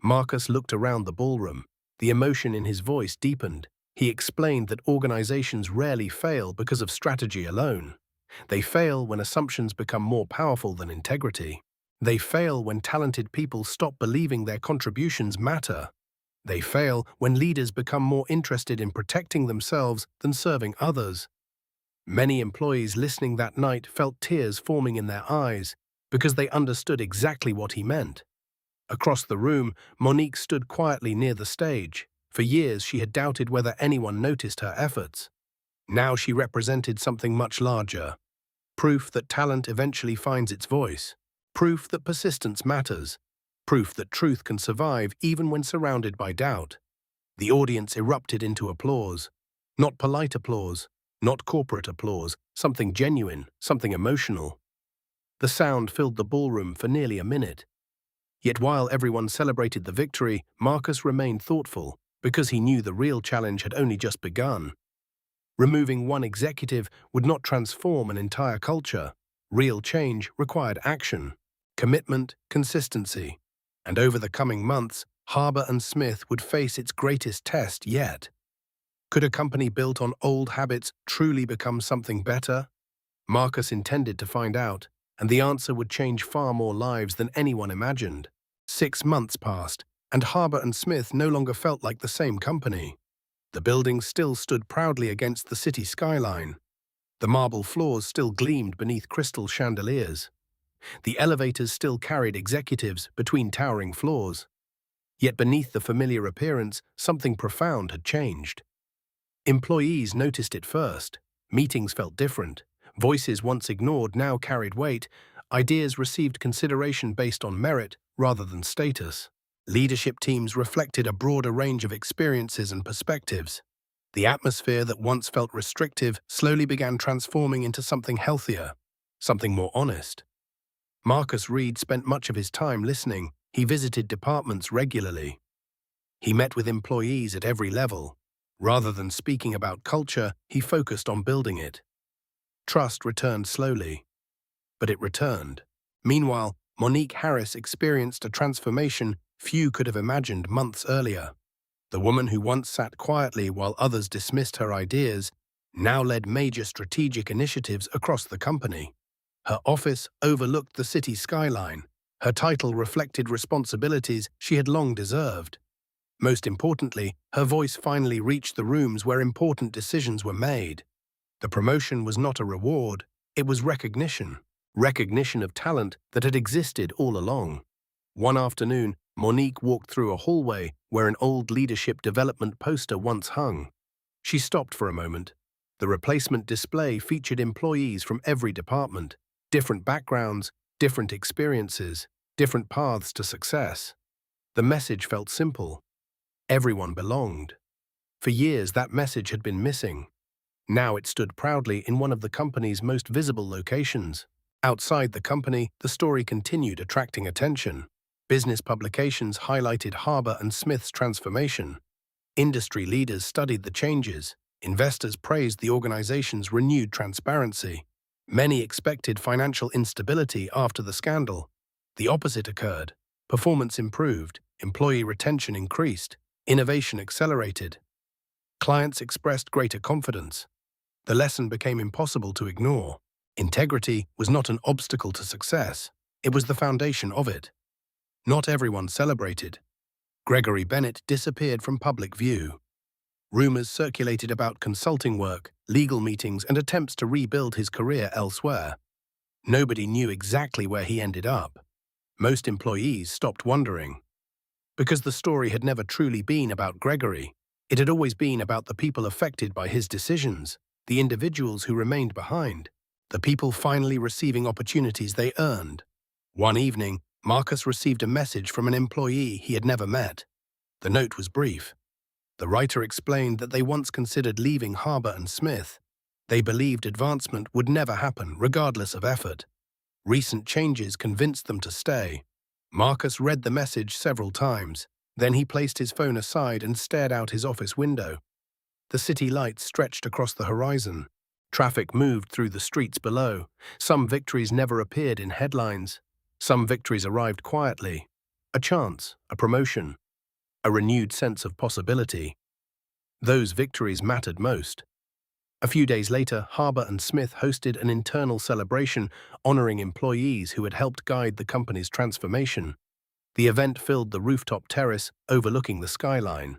Marcus looked around the ballroom. The emotion in his voice deepened. He explained that organizations rarely fail because of strategy alone. They fail when assumptions become more powerful than integrity. They fail when talented people stop believing their contributions matter. They fail when leaders become more interested in protecting themselves than serving others. Many employees listening that night felt tears forming in their eyes because they understood exactly what he meant. Across the room, Monique stood quietly near the stage. For years, she had doubted whether anyone noticed her efforts. Now she represented something much larger. Proof that talent eventually finds its voice. Proof that persistence matters. Proof that truth can survive even when surrounded by doubt. The audience erupted into applause. Not polite applause, not corporate applause, something genuine, something emotional. The sound filled the ballroom for nearly a minute. Yet while everyone celebrated the victory, Marcus remained thoughtful, because he knew the real challenge had only just begun. Removing one executive would not transform an entire culture. Real change required action, commitment, consistency. And over the coming months, Harbour and Smith would face its greatest test yet. Could a company built on old habits truly become something better? Marcus intended to find out, and the answer would change far more lives than anyone imagined. 6 months passed, and Harbour and Smith no longer felt like the same company. The buildings still stood proudly against the city skyline. The marble floors still gleamed beneath crystal chandeliers. The elevators still carried executives between towering floors. Yet beneath the familiar appearance, something profound had changed. Employees noticed it first. Meetings felt different. Voices once ignored now carried weight. Ideas received consideration based on merit rather than status. Leadership teams reflected a broader range of experiences and perspectives. The atmosphere that once felt restrictive slowly began transforming into something healthier, something more honest. Marcus Reed spent much of his time listening. He visited departments regularly. He met with employees at every level. Rather than speaking about culture, he focused on building it. Trust returned slowly, but it returned. Meanwhile, Monique Harris experienced a transformation few could have imagined months earlier. The woman who once sat quietly while others dismissed her ideas now led major strategic initiatives across the company. Her office overlooked the city skyline. Her title reflected responsibilities she had long deserved. Most importantly, her voice finally reached the rooms where important decisions were made. The promotion was not a reward, it was recognition. Recognition of talent that had existed all along. One afternoon, Monique walked through a hallway where an old leadership development poster once hung. She stopped for a moment. The replacement display featured employees from every department, different backgrounds, different experiences, different paths to success. The message felt simple. Everyone belonged. For years, that message had been missing. Now it stood proudly in one of the company's most visible locations. Outside the company, the story continued attracting attention. Business publications highlighted Harbour and Smith's transformation. Industry leaders studied the changes. Investors praised the organization's renewed transparency. Many expected financial instability after the scandal. The opposite occurred. Performance improved, employee retention increased, innovation accelerated. Clients expressed greater confidence. The lesson became impossible to ignore. Integrity was not an obstacle to success. It was the foundation of it. Not everyone celebrated. Gregory Bennett disappeared from public view. Rumors circulated about consulting work, legal meetings, and attempts to rebuild his career elsewhere. Nobody knew exactly where he ended up. Most employees stopped wondering. Because the story had never truly been about Gregory. It had always been about the people affected by his decisions, the individuals who remained behind, the people finally receiving opportunities they earned. One evening, Marcus received a message from an employee he had never met. The note was brief. The writer explained that they once considered leaving Harbour and Smith. They believed advancement would never happen, regardless of effort. Recent changes convinced them to stay. Marcus read the message several times. Then he placed his phone aside and stared out his office window. The city lights stretched across the horizon. Traffic moved through the streets below. Some victories never appeared in headlines. Some victories arrived quietly. A chance, a promotion, a renewed sense of possibility. Those victories mattered most. A few days later, Harbour and Smith hosted an internal celebration honoring employees who had helped guide the company's transformation. The event filled the rooftop terrace overlooking the skyline.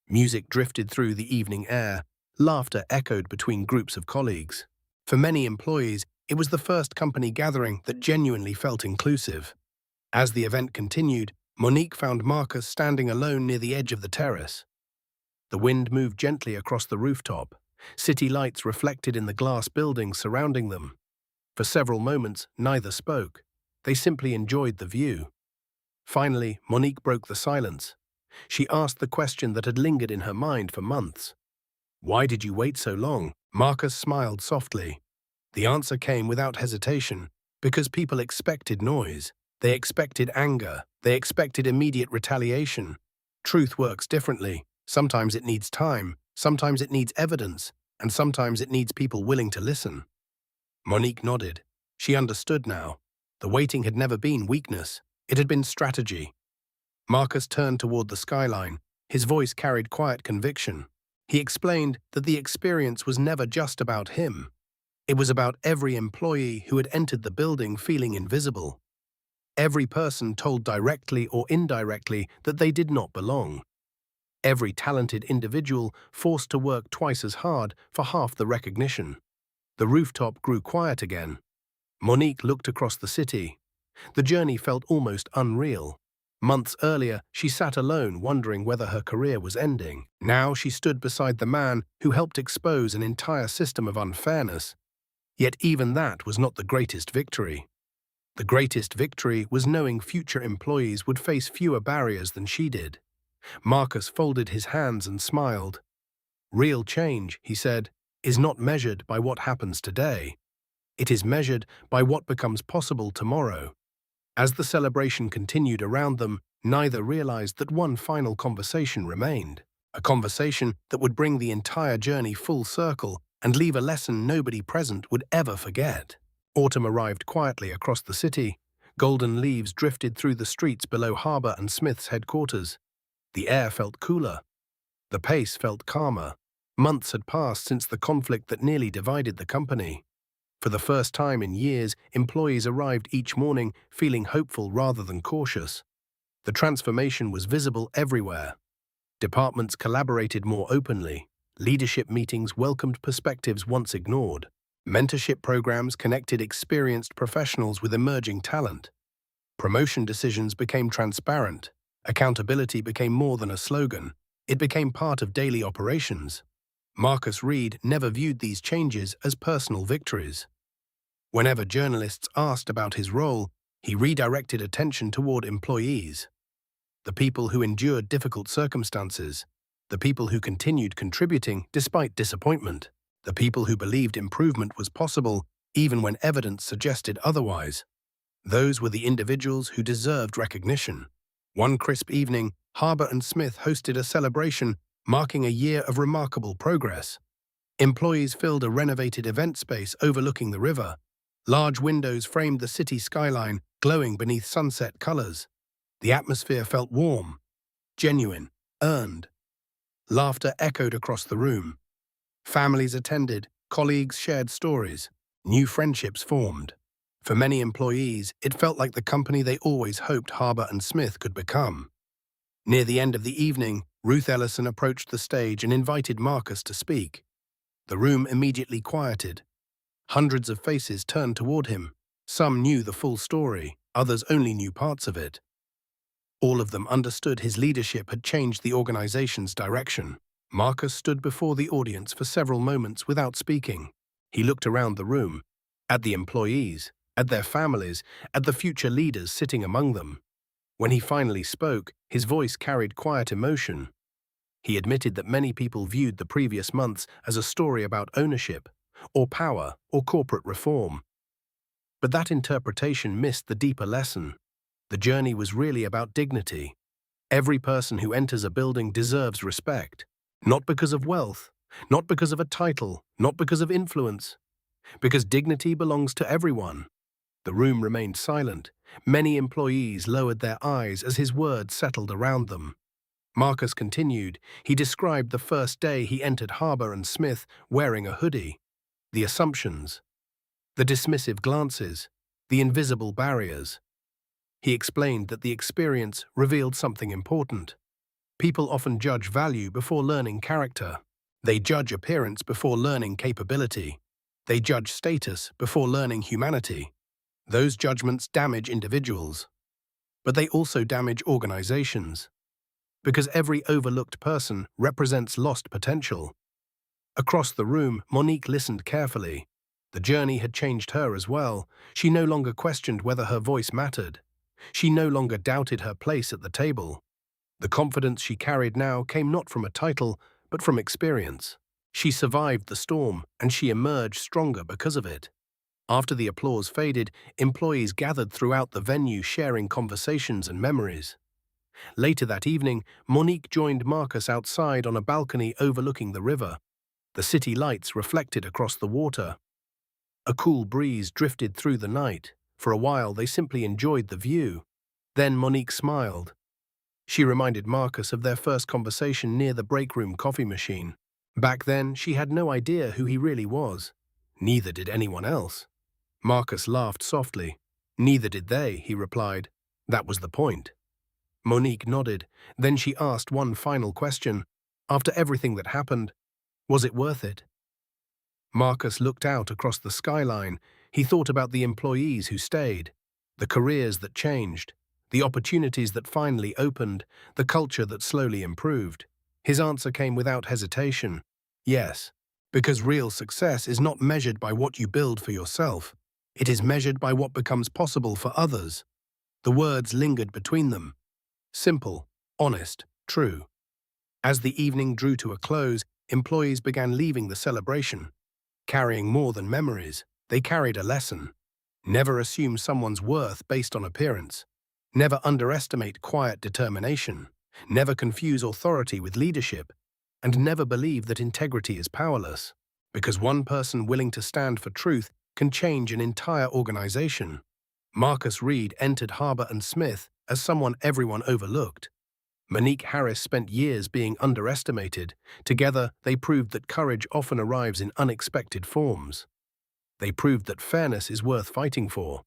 Music drifted through the evening air. Laughter echoed between groups of colleagues. For many employees, it was the first company gathering that genuinely felt inclusive. As the event continued, Monique found Marcus standing alone near the edge of the terrace. The wind moved gently across the rooftop. City lights reflected in the glass buildings surrounding them. For several moments, neither spoke. They simply enjoyed the view. Finally, Monique broke the silence. She asked the question that had lingered in her mind for months. "Why did you wait so long?" Marcus smiled softly. The answer came without hesitation, because people expected noise. They expected anger. They expected immediate retaliation. Truth works differently. Sometimes it needs time, sometimes it needs evidence, and sometimes it needs people willing to listen. Monique nodded. She understood now. The waiting had never been weakness. It had been strategy. Marcus turned toward the skyline. His voice carried quiet conviction. He explained that the experience was never just about him. It was about every employee who had entered the building feeling invisible. Every person told directly or indirectly that they did not belong. Every talented individual forced to work twice as hard for half the recognition. The rooftop grew quiet again. Monique looked across the city. The journey felt almost unreal. Months earlier, she sat alone wondering whether her career was ending. Now she stood beside the man who helped expose an entire system of unfairness. Yet even that was not the greatest victory. The greatest victory was knowing future employees would face fewer barriers than she did. Marcus folded his hands and smiled. "Real change," he said, "is not measured by what happens today. It is measured by what becomes possible tomorrow." As the celebration continued around them, neither realized that one final conversation remained. A conversation that would bring the entire journey full circle and leave a lesson nobody present would ever forget. Autumn arrived quietly across the city. Golden leaves drifted through the streets below Harbour and Smith's headquarters. The air felt cooler. The pace felt calmer. Months had passed since the conflict that nearly divided the company. For the first time in years, employees arrived each morning feeling hopeful rather than cautious. The transformation was visible everywhere. Departments collaborated more openly. Leadership meetings welcomed perspectives once ignored. Mentorship programs connected experienced professionals with emerging talent. Promotion decisions became transparent. Accountability became more than a slogan. It became part of daily operations. Marcus Reed never viewed these changes as personal victories. Whenever journalists asked about his role, he redirected attention toward employees. The people who endured difficult circumstances, the people who continued contributing despite disappointment, the people who believed improvement was possible even when evidence suggested otherwise. Those were the individuals who deserved recognition. One crisp evening, Harbour and Smith hosted a celebration marking a year of remarkable progress. Employees filled a renovated event space overlooking the river. Large windows framed the city skyline, glowing beneath sunset colors. The atmosphere felt warm, genuine, earned. Laughter echoed across the room. Families attended, colleagues shared stories. New friendships formed. For many employees, it felt like the company they always hoped Harbour and Smith could become. Near the end of the evening, Ruth Ellison approached the stage and invited Marcus to speak. The room immediately quieted. Hundreds of faces turned toward him. Some knew the full story, others only knew parts of it. All of them understood his leadership had changed the organization's direction. Marcus stood before the audience for several moments without speaking. He looked around the room, at the employees, at their families, at the future leaders sitting among them. When he finally spoke, his voice carried quiet emotion. He admitted that many people viewed the previous months as a story about ownership, or power, or corporate reform. But that interpretation missed the deeper lesson. The journey was really about dignity. Every person who enters a building deserves respect, not because of wealth, Not because of a title, not because of influence, because dignity belongs to everyone. The room remained silent. Many employees lowered their eyes as his words settled around them. Marcus continued. He described the first day he entered Harbour and Smith wearing a hoodie. The assumptions, the dismissive glances, the invisible barriers. He explained that the experience revealed something important. People often judge value before learning character. They judge appearance before learning capability. They judge status before learning humanity. Those judgments damage individuals, but they also damage organizations, because every overlooked person represents lost potential. Across the room, Monique listened carefully. The journey had changed her as well. She no longer questioned whether her voice mattered. She no longer doubted her place at the table. The confidence she carried now came not from a title, but from experience. She survived the storm, and she emerged stronger because of it. After the applause faded, employees gathered throughout the venue sharing conversations and memories. Later that evening, Monique joined Marcus outside on a balcony overlooking the river. The city lights reflected across the water. A cool breeze drifted through the night. For a while, they simply enjoyed the view. Then Monique smiled. She reminded Marcus of their first conversation near the break room coffee machine. Back then, she had no idea who he really was. Neither did anyone else. Marcus laughed softly. Neither did they, he replied. That was the point. Monique nodded. Then she asked one final question. After everything that happened, was it worth it? Marcus looked out across the skyline. He thought about the employees who stayed, the careers that changed, the opportunities that finally opened, the culture that slowly improved. His answer came without hesitation. Yes, because real success is not measured by what you build for yourself. It is measured by what becomes possible for others. The words lingered between them. Simple, honest, true. As the evening drew to a close, employees began leaving the celebration. Carrying more than memories, they carried a lesson. Never assume someone's worth based on appearance. Never underestimate quiet determination. Never confuse authority with leadership. And never believe that integrity is powerless. Because one person willing to stand for truth can change an entire organization. Marcus Reed entered Harbour and Smith as someone everyone overlooked. Monique Harris spent years being underestimated. Together, they proved that courage often arrives in unexpected forms. They proved that fairness is worth fighting for.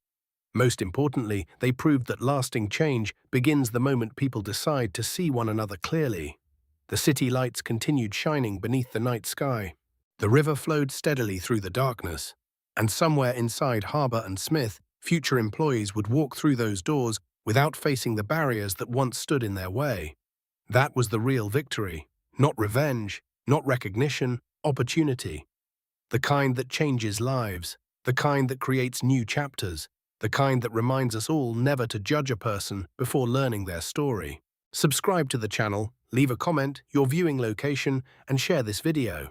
Most importantly, they proved that lasting change begins the moment people decide to see one another clearly. The city lights continued shining beneath the night sky. The river flowed steadily through the darkness. And somewhere inside Harbour and Smith, future employees would walk through those doors without facing the barriers that once stood in their way. That was the real victory. Not revenge, not recognition, opportunity. The kind that changes lives, the kind that creates new chapters, the kind that reminds us all never to judge a person before learning their story. Subscribe to the channel, leave a comment, your viewing location, and share this video.